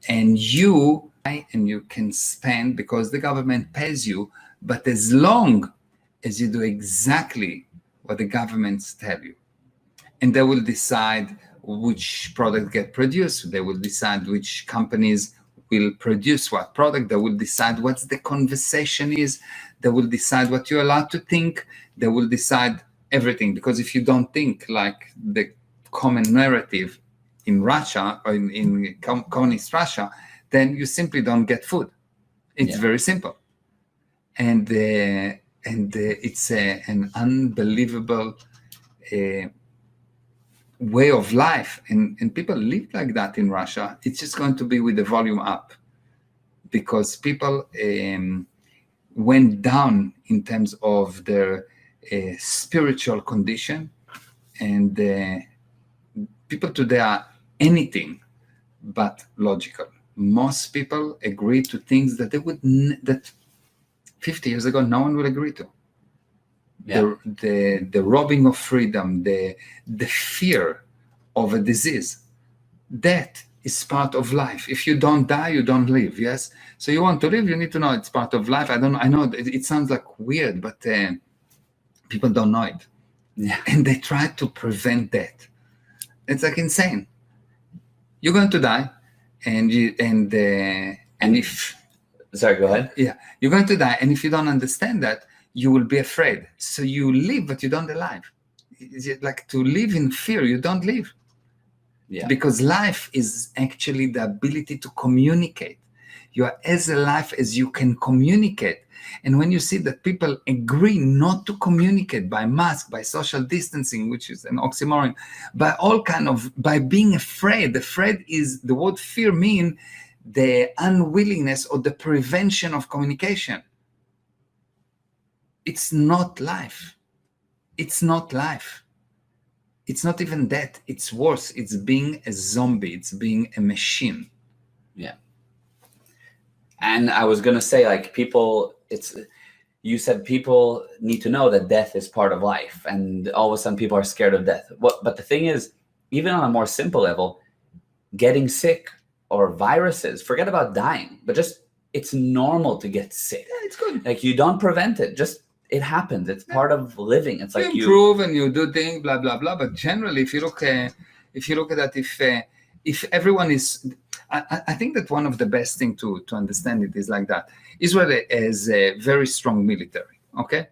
and you can spend because the government pays you, but as long as you do exactly what the governments tell you. And they will decide which product get produced. They will decide which companies will produce what product. They will decide what the conversation is. They will decide what you're allowed to think. They will decide everything. Because if you don't think like the common narrative in Russia or in communist Russia, then you simply don't get food. It's very simple. And it's an unbelievable way of life, and people live like that in Russia. It's just going to be with the volume up, because people went down in terms of their spiritual condition, and people today are anything but logical. Most people agree to things that that 50 years ago no one would agree to. The robbing of freedom, the fear of a disease, that is part of life. If you don't die, you don't live. Yes. So you want to live, you need to know it's part of life. I know it sounds like weird, but people don't know it. Yeah. And they try to prevent that. It's like insane. You're going to die, and if sorry, go ahead. Yeah, you're going to die, and if you don't understand that, you will be afraid. So you live, but you don't alive. It's like to live in fear, you don't live. Yeah. Because life is actually the ability to communicate. You are as alive as you can communicate. And when you see that people agree not to communicate by mask, by social distancing, which is an oxymoron, by all kind of, by being afraid. Afraid is, the word fear mean the unwillingness or the prevention of communication. It's not life. It's not life. It's not even that. It's worse. It's being a zombie. It's being a machine. Yeah. And I was going to say, like, people, you said people need to know that death is part of life. And all of a sudden people are scared of death. But the thing is, even on a more simple level, getting sick or viruses, forget about dying, but just it's normal to get sick. Yeah, it's good. Like, you don't prevent it. Just, it happens. It's part of living. It's like you improve and you do things, blah blah blah. But generally, if you look at that, if everyone is, I think that one of the best thing to understand it is like that. Israel has a very strong military, okay,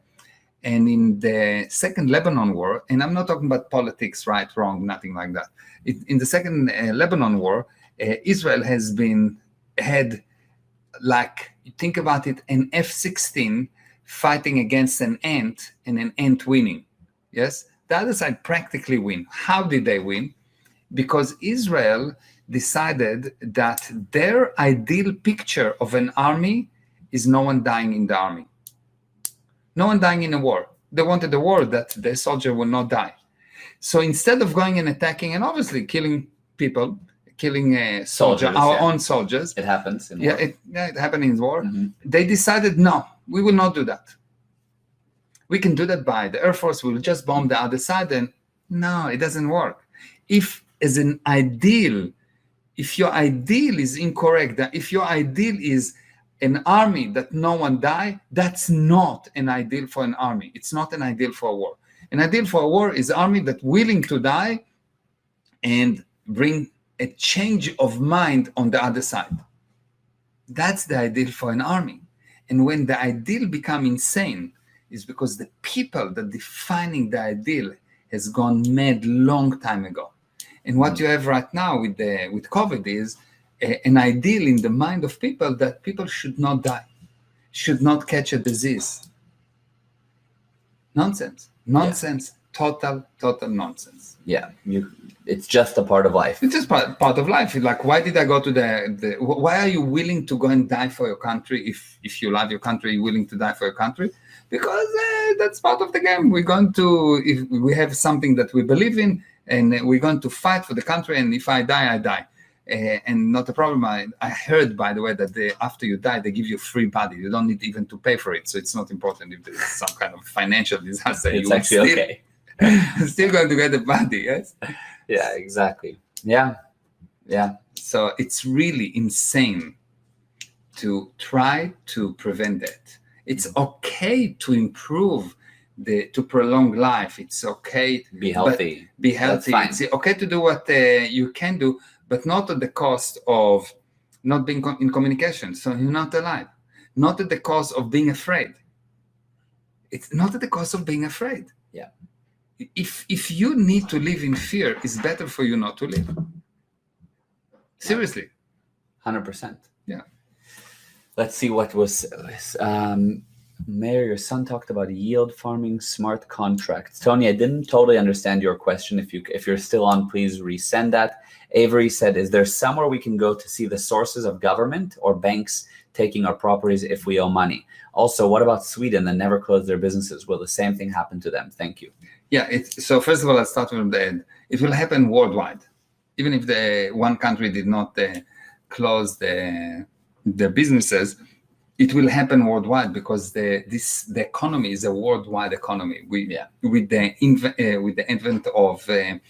and in the second Lebanon war, and I'm not talking about politics, right, wrong, nothing like that. In the second Lebanon war, Israel had like, think about it, an F-16 fighting against an ant and an ant winning. Yes, the other side practically win. How did they win? Because Israel decided that their ideal picture of an army is no one dying in the army. No one dying in a war. They wanted a war that the soldier will not die. So instead of going and attacking and obviously killing people, killing soldiers, our own soldiers. It happens in war. It happened in war. Mm-hmm. They decided, no, we will not do that. We can do that by the Air Force. We will just bomb the other side. And no, it doesn't work. If as an ideal, if your ideal is incorrect, that if your ideal is an army that no one die, that's not an ideal for an army. It's not an ideal for a war. An ideal for a war is an army that's willing to die and bring a change of mind on the other side. That's the ideal for an army. And when the ideal become insane, is because the people that defining the ideal has gone mad long time ago. And what you have right now with COVID is an ideal in the mind of people that people should not die, should not catch a disease. Nonsense. Total nonsense. Yeah, it's just a part of life. It's just part of life. Like, why did I go to why are you willing to go and die for your country? If you love your country, you're willing to die for your country? Because that's part of the game. We're going to, if we have something that we believe in, and we're going to fight for the country, and if I die, I die. And not a problem. I heard, by the way, that after you die, they give you a free body. You don't need even to pay for it. So it's not important if there's some kind of financial disaster. It's actually okay. Still going to get the body, yes? Yeah, exactly. Yeah. So it's really insane to try to prevent that. It's okay to improve, to prolong life. It's okay. Be healthy. Be healthy. It's okay to do what you can do, but not at the cost of not being in communication. So you're not alive. Not at the cost of being afraid. It's not at the cost of being afraid. Yeah. If you need to live in fear, it's better for you not to live. Seriously. 100%. Yeah. Let's see what was... Mayor, your son talked about yield farming, smart contracts. Tony, I didn't totally understand your question. If you're still on, please resend that. Avery said, is there somewhere we can go to see the sources of government or banks taking our properties if we owe money? Also, what about Sweden that never closed their businesses? Will the same thing happen to them? Thank you. Yeah, so first of all, let's start from the end. It will happen worldwide. Even if the one country did not close the businesses, it will happen worldwide because the economy is a worldwide economy. With the advent of the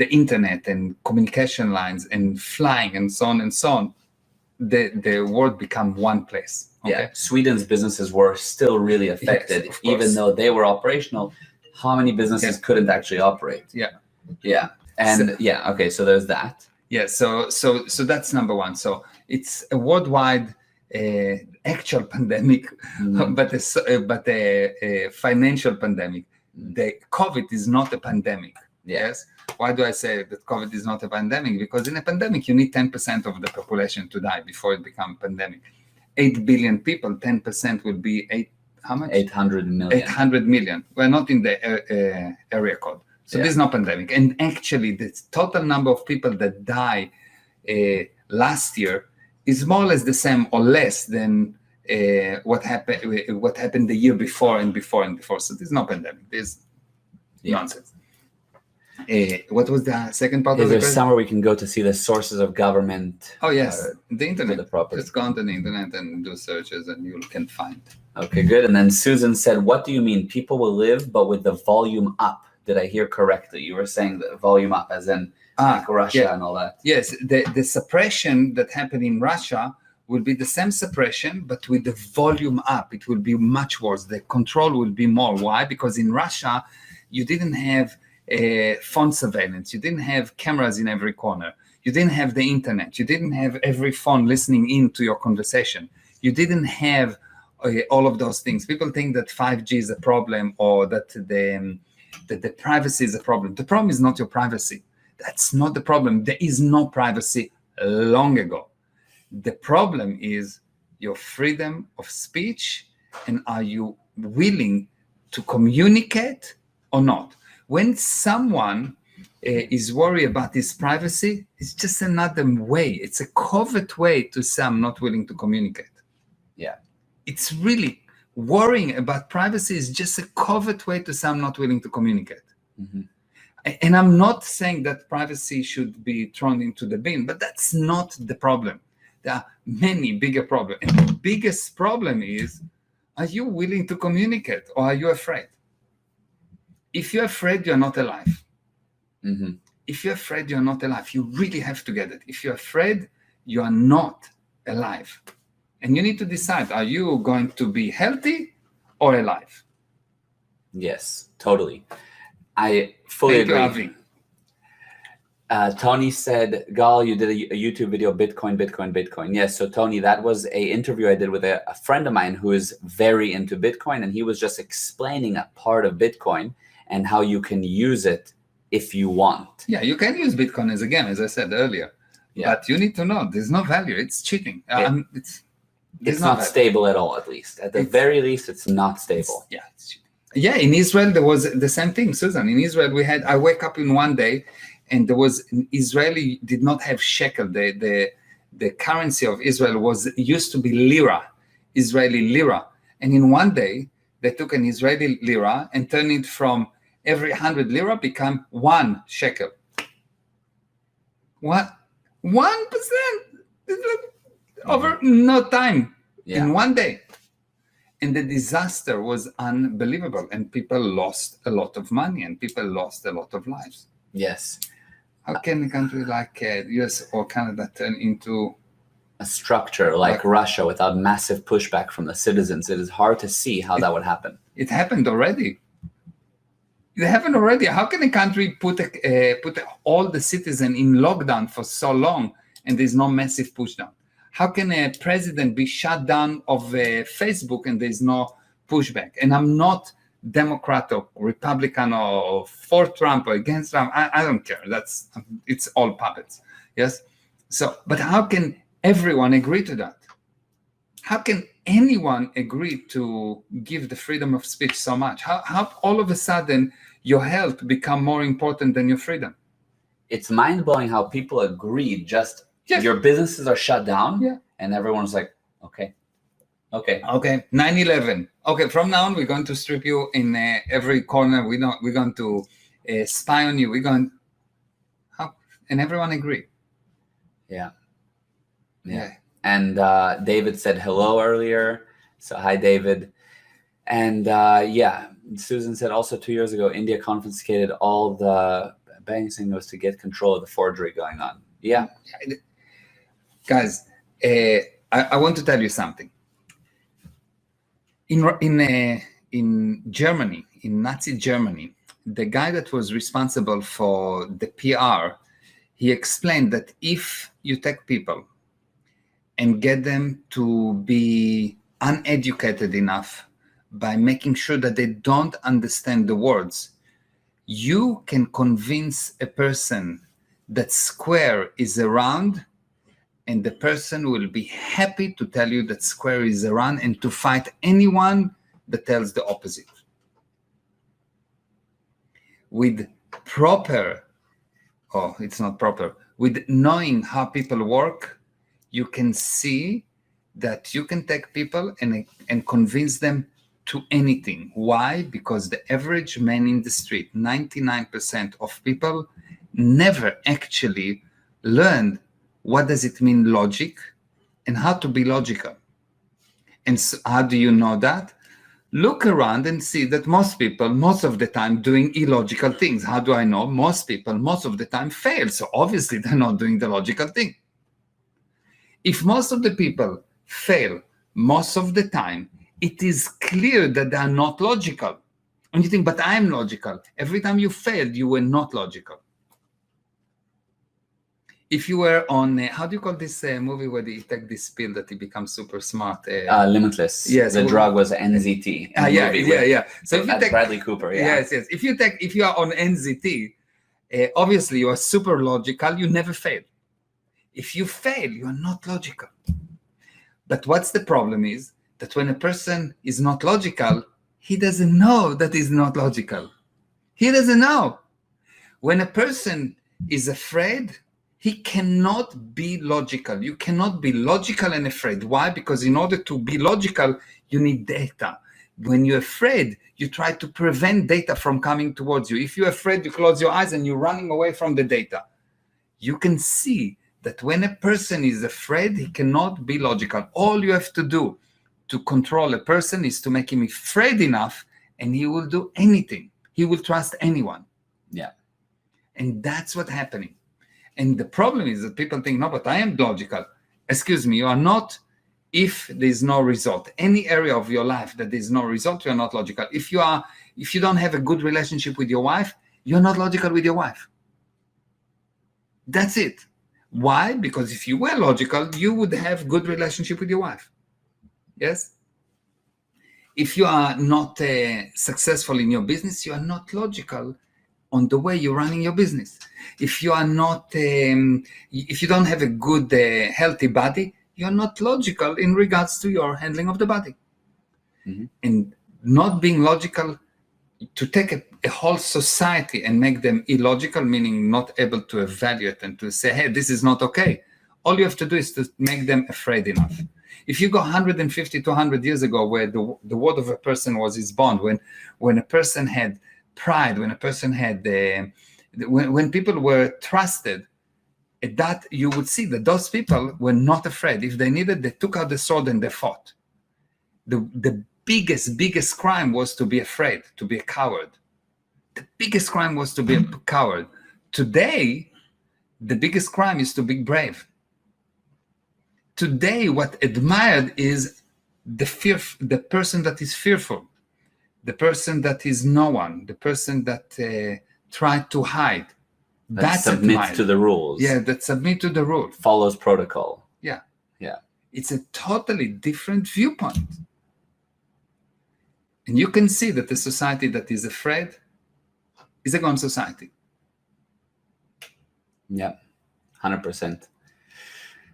internet and communication lines and flying and so on, the world become one place. Okay? Yeah, Sweden's businesses were still really affected, yes, even though they were operational. How many businesses couldn't actually operate? Yeah, and okay. So there's that. Yeah, so that's number one. So it's a worldwide actual pandemic, but a financial pandemic. The COVID is not a pandemic. Yeah. Yes. Why do I say that COVID is not a pandemic? Because in a pandemic, you need 10% of the population to die before it becomes a pandemic. 8 billion people, 10% will be how much? 800 million. 800 million. We're not in the area code. So Yeah. this is not pandemic. And actually, the total number of people that die last year is more or less the same or less than what happened the year before and before and before. So this is not pandemic. This is nonsense. What was the second part Is of the there question? somewhere we can go to see the sources of government? Oh, yes. The internet. the property. Just go on the internet and do searches and you can find. Okay, good. And then Susan said, what do you mean? People will live, but with the volume up. Did I hear correctly? You were saying the volume up as in like Russia and all that. Yes, the suppression that happened in Russia will be the same suppression, but with the volume up. It will be much worse. The control will be more. Why? Because in Russia, you didn't have phone surveillance. You didn't have cameras in every corner. You didn't have the internet. You didn't have every phone listening in to your conversation. You didn't have all of those things. People think that 5G is a problem or that the privacy is a problem. The problem is not your privacy. That's not the problem. There is no privacy long ago. The problem is your freedom of speech, and are you willing to communicate or not? When someone is worried about his privacy, it's just another way. It's a covert way to say I'm not willing to communicate. Yeah. It's really worrying about privacy is just a covert way to say I'm not willing to communicate. Mm-hmm. And I'm not saying that privacy should be thrown into the bin, but that's not the problem. There are many bigger problems. And the biggest problem is, are you willing to communicate or are you afraid? If you're afraid, you're not alive. Mm-hmm. If you're afraid, you're not alive. You really have to get it. If you're afraid, you are not alive. And you need to decide, are you going to be healthy or alive? Yes, totally. I fully Thank you, agree. Avi. Tony said, Gal, you did a YouTube video, Bitcoin. Yes, so Tony, that was a interview I did with a friend of mine who is very into Bitcoin, and he was just explaining a part of Bitcoin and how you can use it if you want. Yeah, you can use Bitcoin as a game, as I said earlier. Yeah. But you need to know there's no value. It's cheating. It's not stable at all, at least. At the very least, it's not stable. It's cheating. Yeah, in Israel, there was the same thing, Susan. In Israel, I wake up in one day and there was an Israeli did not have shekel. The currency of Israel used to be lira, Israeli lira. And in one day, they took an Israeli lira and turned it from every 100 lira become 1 shekel. What? 1%? Over no time. Yeah. In one day. And the disaster was unbelievable. And people lost a lot of money and people lost a lot of lives. Yes. How can a country like US or Canada turn into a structure like Russia without massive pushback from the citizens? It is hard to see how that would happen. It happened already. It happened already. How can a country put all the citizens in lockdown for so long and there's no massive pushdown? How can a president be shut down of Facebook and there's no pushback? And I'm not Democrat or Republican or for Trump or against Trump. I don't care. It's all puppets. Yes. So, but how can everyone agree to that? How can anyone agree to give the freedom of speech so much? How all of a sudden your health become more important than your freedom? It's mind-blowing how people agree. Just your businesses are shut down, and everyone's like, okay. 9/11. Okay, from now on we're going to strip you in every corner. We're going to spy on you. And everyone agree. Yeah. And David said hello earlier. So hi, David. And Susan said also 2 years ago, India confiscated all the banking was to get control of the forgery going on. Yeah. Guys, I want to tell you something. In Germany, in Nazi Germany, the guy that was responsible for the PR, he explained that if you take people and get them to be uneducated enough by making sure that they don't understand the words, You can convince a person that square is around, and the person will be happy to tell you that square is around and to fight anyone that tells the opposite. With proper, oh, it's not proper, with knowing how people work, you can see that you can take people and convince them to anything. Why? Because the average man in the street, 99% of people never actually learned what does it mean logic and how to be logical. And so how do you know that? Look around and see that most people, most of the time, doing illogical things. How do I know? Most people, most of the time, fail. So obviously they're not doing the logical thing. If most of the people fail most of the time, it is clear that they are not logical. And you think, but I am logical. Every time you failed, you were not logical. If you were on, how do you call this movie where he take this pill that he becomes super smart? Limitless. Yes. The drug was NZT. Yeah. So if you take Bradley Cooper, yeah. Yes. If you are on NZT, obviously you are super logical. You never fail. If you fail, you are not logical. But what's the problem is that when a person is not logical, he doesn't know that he's not logical. He doesn't know. When a person is afraid, he cannot be logical. You cannot be logical and afraid. Why? Because in order to be logical, you need data. When you're afraid, you try to prevent data from coming towards you. If you're afraid, you close your eyes and you're running away from the data. You can see that when a person is afraid, he cannot be logical. All you have to do to control a person is to make him afraid enough, and he will do anything. He will trust anyone. Yeah. And that's what's happening. And the problem is that people think, no, but I am logical. Excuse me, you are not if there's no result. Any area of your life that there's no result, you're not logical. If you don't have a good relationship with your wife, you're not logical with your wife. That's it. Why? Because if you were logical, you would have good relationship with your wife. Yes? If you are not successful in your business, you are not logical on the way you're running your business. If you are not, if you don't have a good, healthy body, you're not logical in regards to your handling of the body. Mm-hmm. And not being logical, to take a whole society and make them illogical, meaning not able to evaluate and to say, hey, this is not okay. All you have to do is to make them afraid enough. If you go 150, 200 years ago, where the word of a person was his bond, when a person had pride, when a person had, when people were trusted, that you would see that those people were not afraid. If they needed, they took out the sword and they fought. The biggest crime was to be afraid, to be a coward. The biggest crime was to be a coward. Today, the biggest crime is to be brave. Today, what admired is the person that is fearful, the person that is no one, the person that tried to hide. That submits to the rules. Yeah, that submit to the rule. Follows protocol. Yeah. Yeah. It's a totally different viewpoint. And you can see that the society that is afraid is a gone society. Yeah, 100%.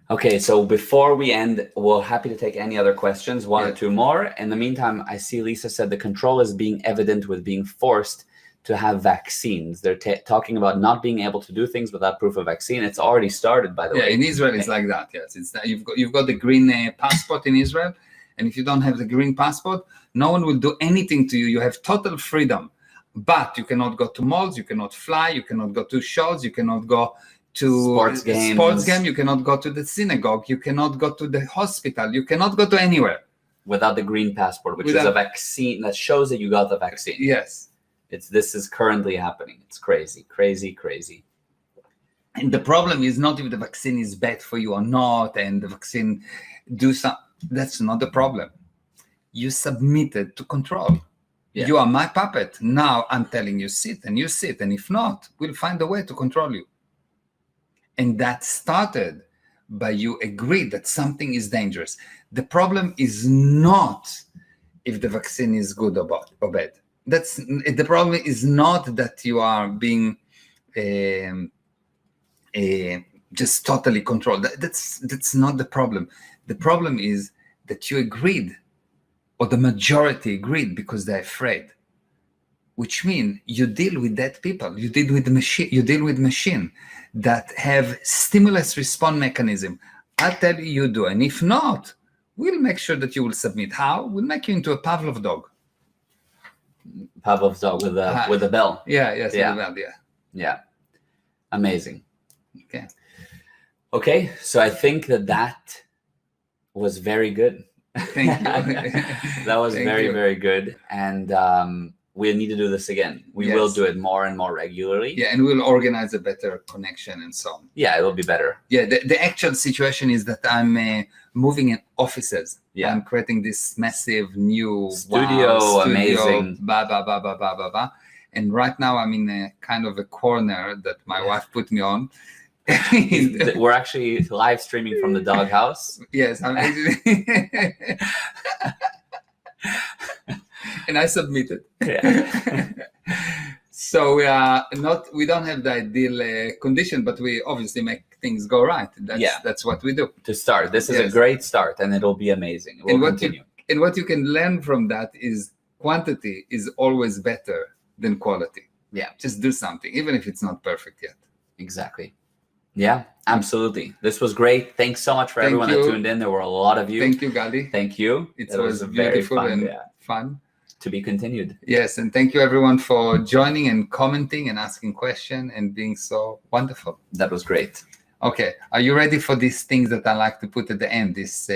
Okay, so before we end, we're happy to take any other questions, one or two more. In the meantime, I see Lisa said the control is being evident with being forced to have vaccines. They're talking about not being able to do things without proof of vaccine. It's already started, by the way. Yeah, in Israel, it's like that. Yes, it's that you've got the green passport in Israel, and if you don't have the green passport, no one will do anything to you. You have total freedom, but you cannot go to malls, you cannot fly, you cannot go to shows, you cannot go to sports game, you cannot go to the synagogue, you cannot go to the hospital, you cannot go to anywhere without the green passport, which is a vaccine that shows that you got the vaccine. Yes. This is currently happening. It's crazy. And the problem is not if the vaccine is bad for you or not, and the vaccine do some. That's not the problem. You submitted to control. Yeah. You are my puppet. Now I'm telling you sit, and you sit, and if not, we'll find a way to control you. And that started by you agree that something is dangerous. The problem is not if the vaccine is good or bad. That's the problem. Is not that you are being just totally controlled. That's not the problem. The problem is that you agreed, or the majority agreed, because they're afraid. Which means you deal with dead people. You deal with the machine. You deal with machine that have stimulus response mechanism. I'll tell you do, and if not, we'll make sure that you will submit. How? We'll make you into a Pavlov dog. Pavlov's dog with the bell. Yeah. Yes. Yeah. With the bell, yeah. Yeah. Amazing. Okay. Okay. So I think that was very good. Thank you. That was Thank very, you. very good. And we need to do this again. We will do it more and more regularly. Yeah, and we'll organize a better connection and so on. Yeah, it will be better. Yeah, the actual situation is that I'm moving in offices. Yeah. I'm creating this massive new Studio, amazing. Blah. And right now I'm in a kind of a corner that my wife put me on. We're actually live streaming from the doghouse. Yes, I'm actually... and I submitted. Yeah. So we don't have the ideal condition, but we obviously make things go right. That's what we do. To start, this is a great start, and it'll be amazing. We'll continue. And what you can learn from that is quantity is always better than quality. Yeah. Just do something, even if it's not perfect yet. Exactly. Yeah, absolutely. This was great. Thanks so much for everyone that tuned in. There were a lot of you. Thank you, Gadi. Thank you. It was very beautiful fun. and fun. To be continued. Yes, and thank you everyone for joining and commenting and asking questions and being so wonderful. That was great. Okay, are you ready for these things that I like to put at the end, this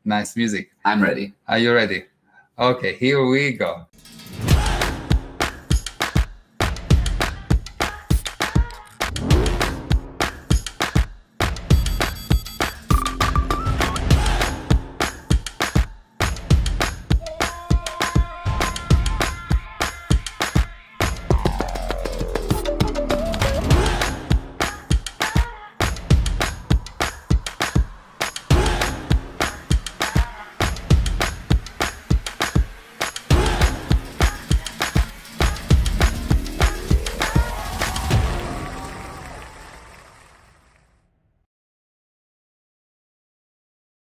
nice music? I'm ready. Are you ready? Okay, here we go.